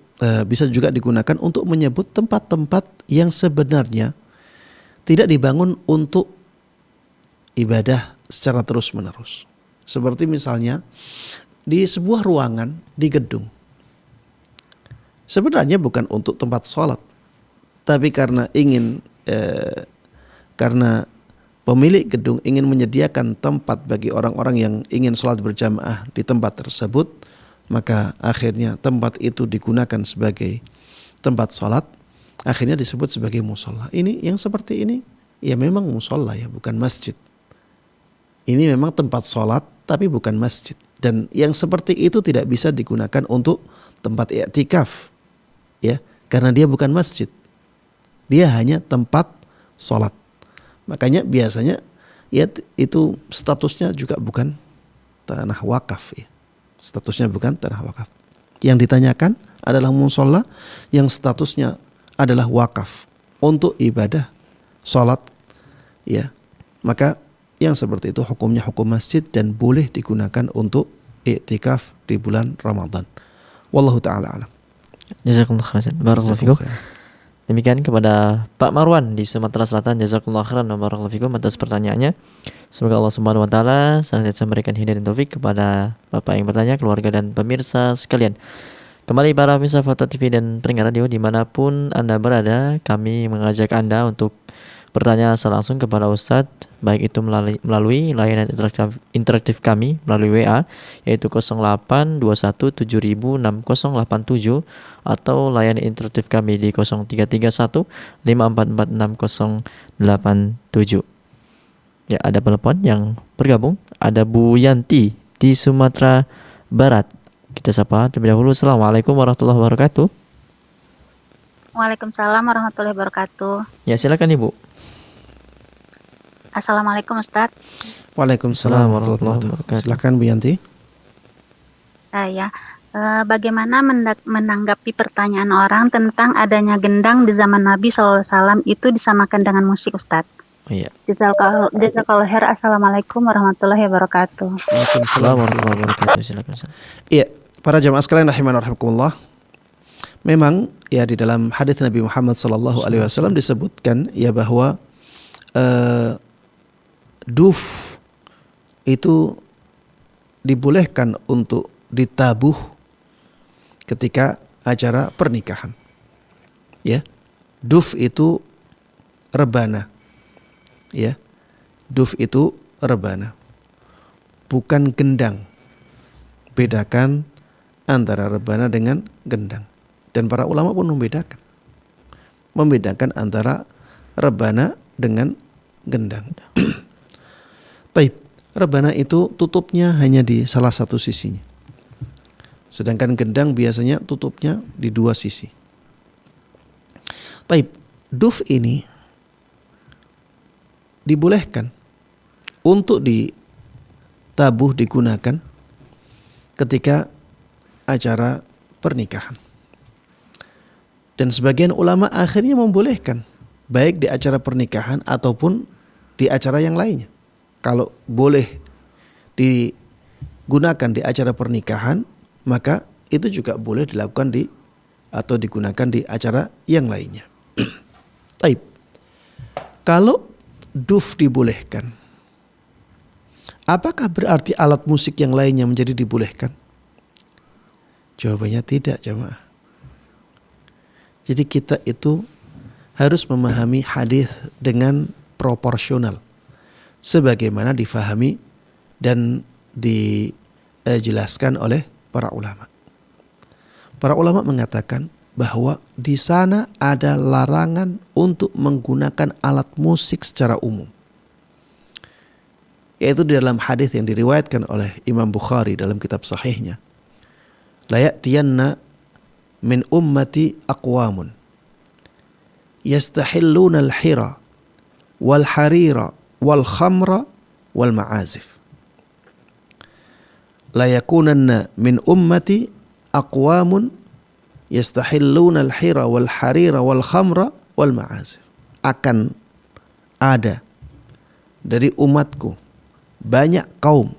bisa juga digunakan untuk menyebut tempat-tempat yang sebenarnya tidak dibangun untuk ibadah secara terus-menerus. Seperti misalnya di sebuah ruangan di gedung. Sebenarnya bukan untuk tempat sholat, tapi karena karena pemilik gedung ingin menyediakan tempat bagi orang-orang yang ingin sholat berjamaah di tempat tersebut, maka akhirnya tempat itu digunakan sebagai tempat sholat, akhirnya disebut sebagai musola. Ini yang seperti ini, ya memang musola ya, bukan masjid. Ini memang tempat sholat, tapi bukan masjid. Dan yang seperti itu tidak bisa digunakan untuk tempat i'tikaf, ya, karena dia bukan masjid. Dia hanya tempat sholat. Makanya biasanya ya itu statusnya juga bukan tanah wakaf, ya. Statusnya bukan tanah wakaf. Yang ditanyakan adalah musola yang statusnya adalah wakaf untuk ibadah sholat, ya. Maka yang seperti itu hukumnya hukum masjid dan boleh digunakan untuk i'tikaf di bulan Ramadan. Wallahu ta'ala alam. Jazakumullah khairan. Barakallahu fikum. Demikian kepada Pak Marwan di Sumatera Selatan. Jazakumullah khairan wa barakallahu fikum atas pertanyaannya. Semoga Allah Subhanahu wa taala senantiasa memberikan hidayah dan taufik kepada Bapak yang bertanya, keluarga dan pemirsa sekalian. Kembali para pemirsa Foto TV dan pendengar radio dimanapun Anda berada, kami mengajak Anda untuk bertanya langsung kepada Ustadz, baik itu melalui layanan interaktif kami melalui WA yaitu 0821706087 atau layanan interaktif kami di 0331544687. Ya, ada telepon yang bergabung. Ada Bu Yanti di Sumatera Barat. Kita sapa terlebih dahulu. Assalamualaikum warahmatullahi wabarakatuh. Waalaikumsalam warahmatullahi wabarakatuh. Ya, silakan Ibu. Assalamualaikum Ustadz. Waalaikumsalam warahmatullahi wabarakatuh. Silakan Bu Yanti. Saya bagaimana menanggapi pertanyaan orang tentang adanya gendang di zaman Nabi SAW itu disamakan dengan musik, Ustadz? Oh iya. Jazakallahu khair. Assalamualaikum warahmatullahi wabarakatuh. Waalaikumsalam warahmatullahi wabarakatuh. Silakan. Iya, para jamaah sekalian rahiman wa rahimakumullah. memang ya di dalam hadis Nabi Muhammad SAW disebutkan ya bahwa duf itu dibolehkan untuk ditabuh ketika acara pernikahan. Ya, duf itu rebana. Ya, duf itu rebana, bukan gendang. Bedakan antara rebana dengan gendang. Dan para ulama pun membedakan antara rebana dengan gendang. Baik, rebana itu tutupnya hanya di salah satu sisinya. Sedangkan gendang biasanya tutupnya di dua sisi. Baik, duf ini dibolehkan untuk ditabuh digunakan ketika acara pernikahan. Dan sebagian ulama akhirnya membolehkan baik di acara pernikahan ataupun di acara yang lainnya. Kalau boleh digunakan di acara pernikahan, maka itu juga boleh dilakukan atau digunakan di acara yang lainnya. Taib. Kalau duf dibolehkan, apakah berarti alat musik yang lainnya menjadi dibolehkan? Jawabannya tidak, jemaah. Jadi kita itu harus memahami hadis dengan proporsional, sebagaimana difahami dan dijelaskan oleh para ulama. Para ulama mengatakan bahwa di sana ada larangan untuk menggunakan alat musik secara umum. Yaitu di dalam hadis yang diriwayatkan oleh Imam Bukhari dalam kitab sahihnya. La ya'tiyanna min ummati aqwamun yastahilluna al-hira wal harira wal khamra wal ma'azif. La yakunanna min ummati aqwamun yastahilluna al-hira wal harira wal khamra wal ma'azif. Akan ada dari umatku banyak kaum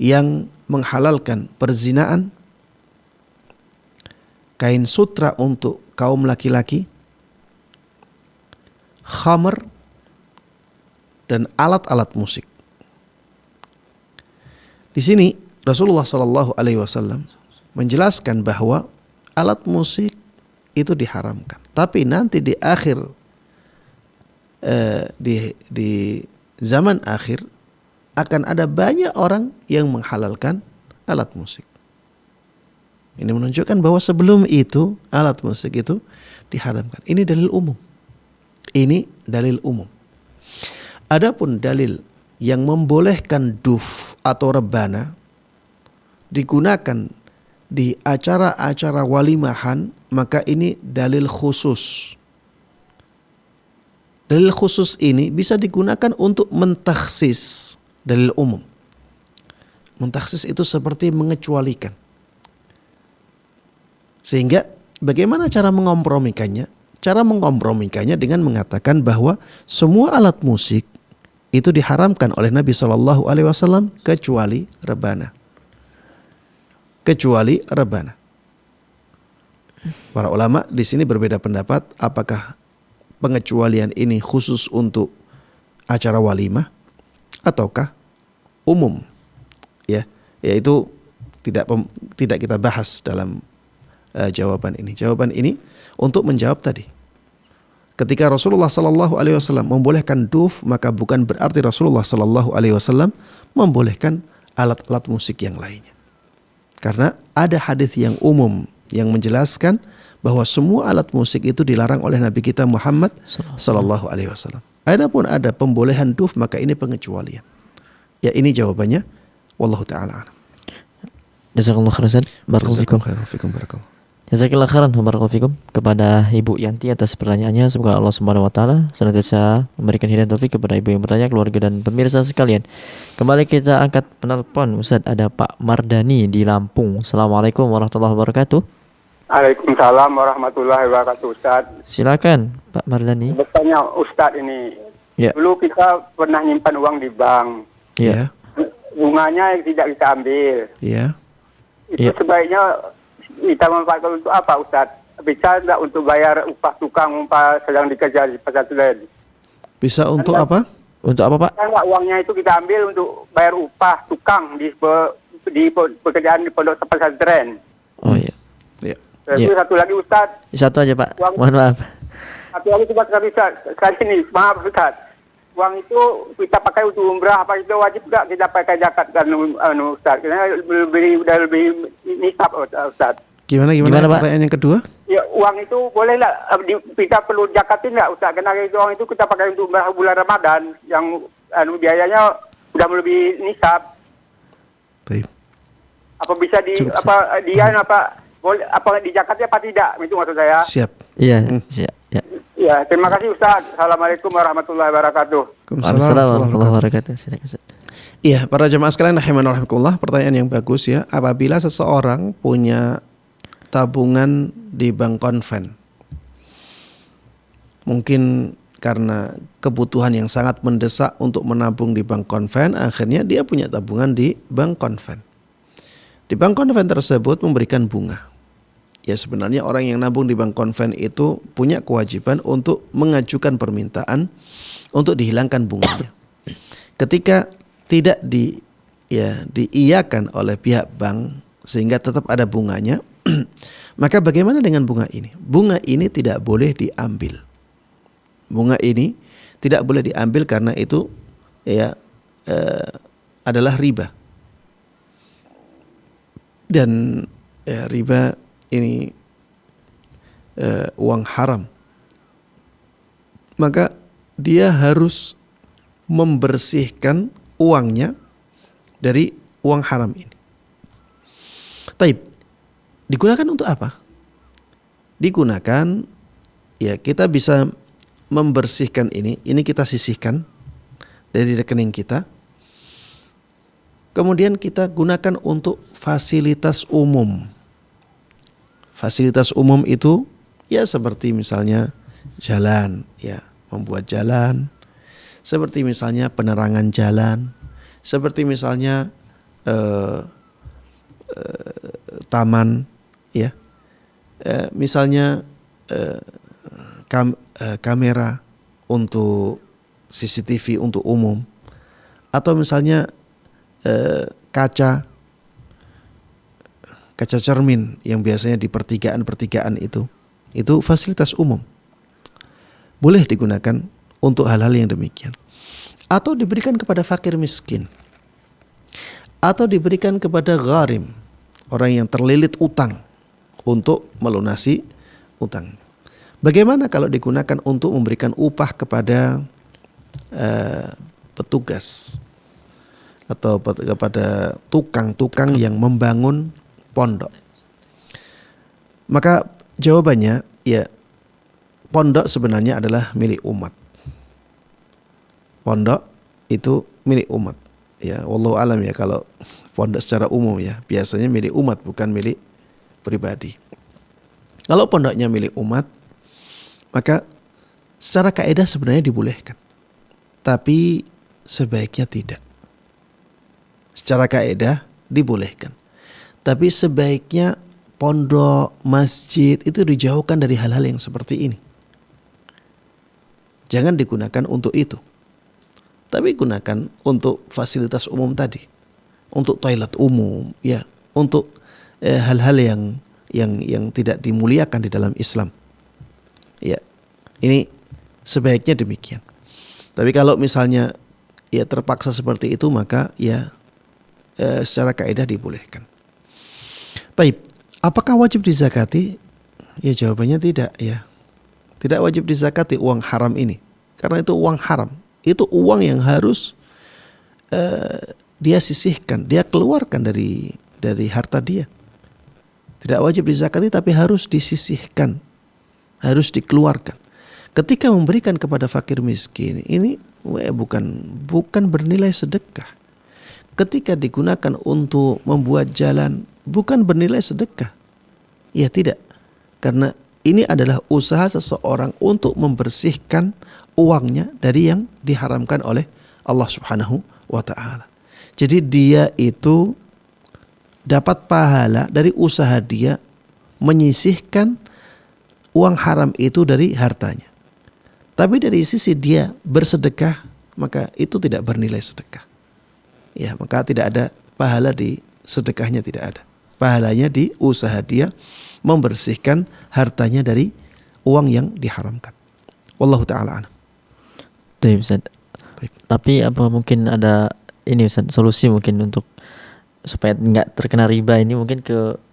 yang menghalalkan perzinaan, kain sutra untuk kaum laki-laki, khamr, dan alat-alat musik. Di sini Rasulullah SAW menjelaskan bahwa alat musik itu diharamkan. Tapi nanti di akhir di zaman akhir akan ada banyak orang yang menghalalkan alat musik. Ini menunjukkan bahwa sebelum itu alat musik itu diharamkan. Ini dalil umum. Ini dalil umum. Adapun dalil yang membolehkan duf atau rebana digunakan di acara-acara walimahan, maka ini dalil khusus. Dalil khusus ini bisa digunakan untuk mentakhsis dalil umum. Mentakhsis itu seperti mengecualikan. Sehingga bagaimana cara mengkompromikannya? Cara mengkompromikannya dengan mengatakan bahwa semua alat musik itu diharamkan oleh Nabi SAW kecuali rebana. Kecuali rebana. Para ulama di sini berbeda pendapat apakah pengecualian ini khusus untuk acara walimah ataukah umum. Ya, yaitu tidak kita bahas dalam jawaban ini. Jawaban ini untuk menjawab tadi. Ketika Rasulullah SAW membolehkan duf, maka bukan berarti Rasulullah SAW membolehkan alat-alat musik yang lainnya. Karena ada hadis yang umum yang menjelaskan bahwa semua alat musik itu dilarang oleh Nabi kita Muhammad SAW. Adapun ada pembolehan duf, maka ini pengecualian. Ya, ini jawabannya. Wallahu ta'ala a'lam. Jazakallahu khairan. Barakallahu fikum. Jazakallahu khairan barakallahu fikum kepada Ibu Yanti atas pertanyaannya. Semoga Allah Subhanahu wa taala senantiasa memberikan hidayah taufik kepada ibu yang bertanya, keluarga dan pemirsa sekalian. Kembali kita angkat penelpon. Ustaz, ada Pak Mardani di Lampung. Assalamualaikum warahmatullahi wabarakatuh. Waalaikumsalam warahmatullahi wabarakatuh, Ustaz. Silakan Pak Mardani. Bertanya Ustaz ini. Ya. Dulu kita pernah nyimpan uang di bank. Iya. Bunganya yang tidak kita ambil. Iya. Itu sebaiknya kita manfaatkan untuk apa Ustaz? Bisa nggak untuk bayar upah tukang sedang dikerja di pasar Senen? Bisa untuk apa? Untuk apa Pak? Kan nggak uangnya itu kita ambil untuk bayar upah tukang di pekerjaan di pondok pesantren. Oh iya. Ya. Terus satu lagi Ustaz. Satu aja Pak. Uang- Mohon maaf. Satu lagi cuma sekali ini, maaf Ustaz. Uang itu kita pakai untuk umrah, apa itu wajib nggak kita pakai zakat kan Ustaz? Karena udah lebih nisab Ustaz. Gimana Gimana, Pak? pertanyaan yang kedua? Ya, uang itu boleh lah kita perlu zakatin nggak Ustaz? Karena itu uang itu kita pakai untuk umrah bulan Ramadan yang biayanya udah melebihi nisab. Baik. Apa bisa boleh apa di zakatnya apa tidak? Itu maksud saya. Siap. Iya, siap. Ya. Ya, terima kasih Ustaz. Assalamualaikum warahmatullahi wabarakatuh. Waalaikumsalam warahmatullahi wabarakatuh. Silakan, Ustaz. Iya, para jemaah sekalian rahimani rahimakumullah, pertanyaan yang bagus ya. Apabila seseorang punya tabungan di bank konven, mungkin karena kebutuhan yang sangat mendesak untuk menabung di bank konven, akhirnya dia punya tabungan di bank konven. Di bank konven tersebut memberikan bunga. Ya, sebenarnya orang yang nabung di bank konven itu punya kewajiban untuk mengajukan permintaan untuk dihilangkan bunganya. Ketika tidak diiyakan oleh pihak bank sehingga tetap ada bunganya, maka bagaimana dengan bunga ini? Bunga ini tidak boleh diambil. Bunga ini tidak boleh diambil karena itu adalah riba. Dan riba ini uang haram. Maka dia harus membersihkan uangnya dari uang haram ini. Taib. Digunakan untuk apa? Digunakan, ya kita bisa membersihkan ini kita sisihkan dari rekening kita. Kemudian kita gunakan untuk fasilitas umum. Fasilitas umum itu ya seperti misalnya jalan, ya membuat jalan, seperti misalnya penerangan jalan, seperti misalnya taman, ya, misalnya kamera untuk CCTV untuk umum, atau misalnya kaca cermin yang biasanya di pertigaan itu fasilitas umum, boleh digunakan untuk hal-hal yang demikian, atau diberikan kepada fakir miskin, atau diberikan kepada gharim, orang yang terlilit utang, untuk melunasi utang. Bagaimana kalau digunakan untuk memberikan upah kepada petugas atau kepada tukang-tukang yang membangun pondok? Maka jawabannya, ya, pondok sebenarnya adalah milik umat. Pondok itu milik umat. Ya, wallahu alam ya, kalau pondok secara umum ya biasanya milik umat, bukan milik pribadi. Kalau pondoknya milik umat, maka secara kaidah sebenarnya dibolehkan, tapi sebaiknya tidak. Secara kaidah dibolehkan, tapi sebaiknya pondok, masjid itu dijauhkan dari hal-hal yang seperti ini. Jangan digunakan untuk itu, tapi gunakan untuk fasilitas umum tadi, untuk toilet umum, ya, untuk hal-hal yang tidak dimuliakan di dalam Islam. Ya, ini sebaiknya demikian. Tapi kalau misalnya ya terpaksa seperti itu, maka ya secara kaidah dibolehkan. Baik, apakah wajib dizakati? Ya jawabannya tidak, ya. Tidak wajib dizakati uang haram ini, karena itu uang haram. Itu uang yang harus dia sisihkan, dia keluarkan dari harta dia. Tidak wajib dizakati, tapi harus disisihkan, harus dikeluarkan. Ketika memberikan kepada fakir miskin, ini bukan bernilai sedekah. Ketika digunakan untuk membuat jalan, bukan bernilai sedekah. Ya tidak, karena ini adalah usaha seseorang untuk membersihkan uangnya dari yang diharamkan oleh Allah Subhanahu wa ta'ala. Jadi dia itu dapat pahala dari usaha dia menyisihkan uang haram itu dari hartanya. Tapi dari sisi dia bersedekah, maka itu tidak bernilai sedekah. Ya, maka tidak ada pahala di sedekahnya, tidak ada. Pahalanya di usaha dia membersihkan hartanya dari uang yang diharamkan. Wallahu ta'ala a'lam. Baik, Ustaz. Tapi apa mungkin ada ini Ustaz, solusi mungkin untuk supaya nggak terkena riba ini, mungkin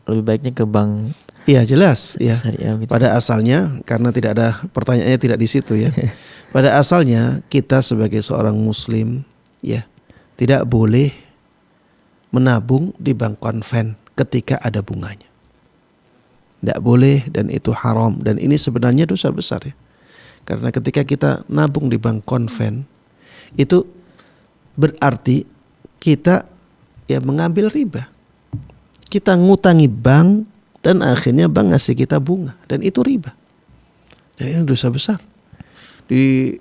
lebih baiknya ke bank. Iya, jelas ya. Syariah gitu. Pada asalnya, karena tidak ada pertanyaannya tidak di situ ya. Pada asalnya kita sebagai seorang muslim ya tidak boleh menabung di bank konven ketika ada bunganya. Tidak boleh, dan itu haram, dan ini sebenarnya dosa besar ya. Karena ketika kita nabung di bank konven itu berarti kita ya mengambil riba. Kita ngutangi bank dan akhirnya bank ngasih kita bunga, dan itu riba. Dan ini dosa besar. Di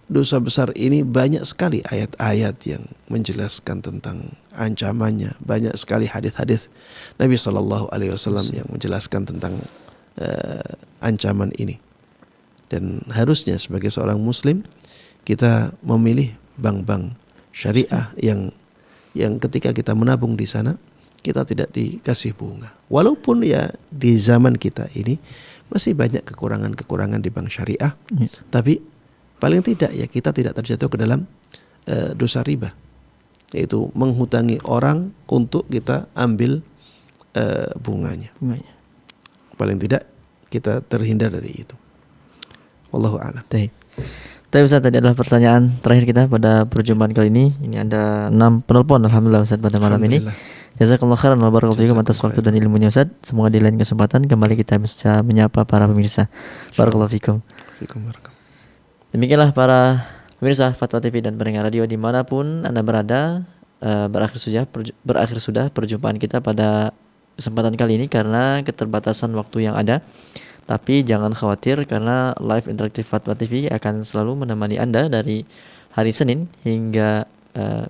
dosa besar ini banyak sekali ayat-ayat yang menjelaskan tentang ancamannya. Banyak sekali hadis-hadis Nabi SAW yang menjelaskan tentang ancaman ini. Dan harusnya sebagai seorang muslim kita memilih bank-bank syariah yang ketika kita menabung di sana kita tidak dikasih bunga. Walaupun ya di zaman kita ini masih banyak kekurangan-kekurangan di bank syariah, tapi paling tidak ya kita tidak terjatuh ke dalam dosa riba, yaitu menghutangi orang untuk kita ambil bunganya. Paling tidak kita terhindar dari itu. Wallahu a'lam. Tapi Ustaz, tadi adalah pertanyaan terakhir kita pada perjumpaan kali ini. Ini ada 6 penelpon alhamdulillah Ustaz pada malam ini. Jazakallahu khairan wa barakallahu fikum atas waktu dan ilmunya Ustaz. Semoga di lain kesempatan kembali kita bisa menyapa para pemirsa. Barakallahu fikum. Demikianlah para pemirsa Fatwa TV dan pendengar radio dimanapun Anda berada, berakhir sudah perjumpaan kita pada kesempatan kali ini karena keterbatasan waktu yang ada. Tapi jangan khawatir karena live interaktif Fatwa TV akan selalu menemani Anda dari hari Senin hingga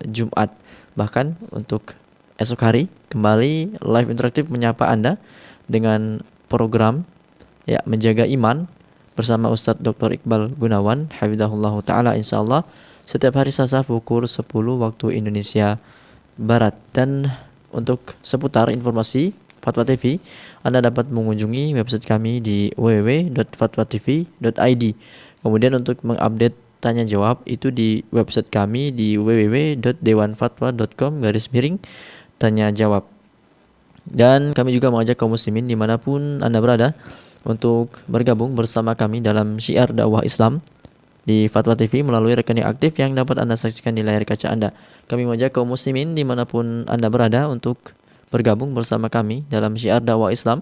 Jumat. Bahkan untuk esok hari kembali live interaktif menyapa Anda dengan program ya menjaga iman bersama Ustadz Dr. Iqbal Gunawan hafizahullah taala insyaallah setiap hari Selasa pukul 10 waktu Indonesia Barat. Dan untuk seputar informasi Fatwa TV, Anda dapat mengunjungi website kami di www.fatwatv.id. Kemudian untuk mengupdate tanya jawab itu di website kami di www.dewanfatwa.com/tanya jawab. Dan kami juga mengajak kaum muslimin dimanapun Anda berada untuk bergabung bersama kami dalam syiar dakwah Islam di Fatwa TV melalui rekening aktif yang dapat Anda saksikan di layar kaca Anda. Kami mengajak kaum muslimin dimanapun Anda berada untuk bergabung bersama kami dalam syiar dakwah Islam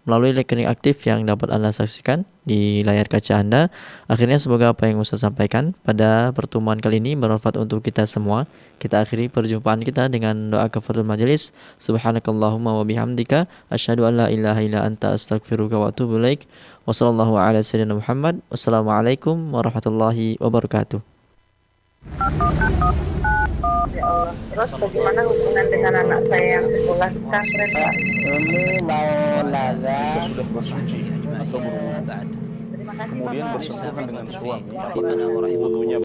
melalui rekening aktif yang dapat Anda saksikan di layar kaca Anda. Akhirnya semoga apa yang Ustaz sampaikan pada pertemuan kali ini bermanfaat untuk kita semua. Kita akhiri perjumpaan kita dengan doa kafaratul majelis. Subhanakallahumma wa bihamdika asyhadu an la ilaha illa anta astaghfiruka wa atubu ilaik. Wassallallahu ala sayyidina Muhammad. Wassalamualaikum warahmatullahi wabarakatuh. Ya Allah. Terus bagaimana hubungan dengan anak saya yang sekolah pesantren Pak? Ini mau nazar. sudah bersuci atau berumah. Terima kasih Kemudian Bapak. bersentuhan dengan suami, Rahimana wa rahimakumullah.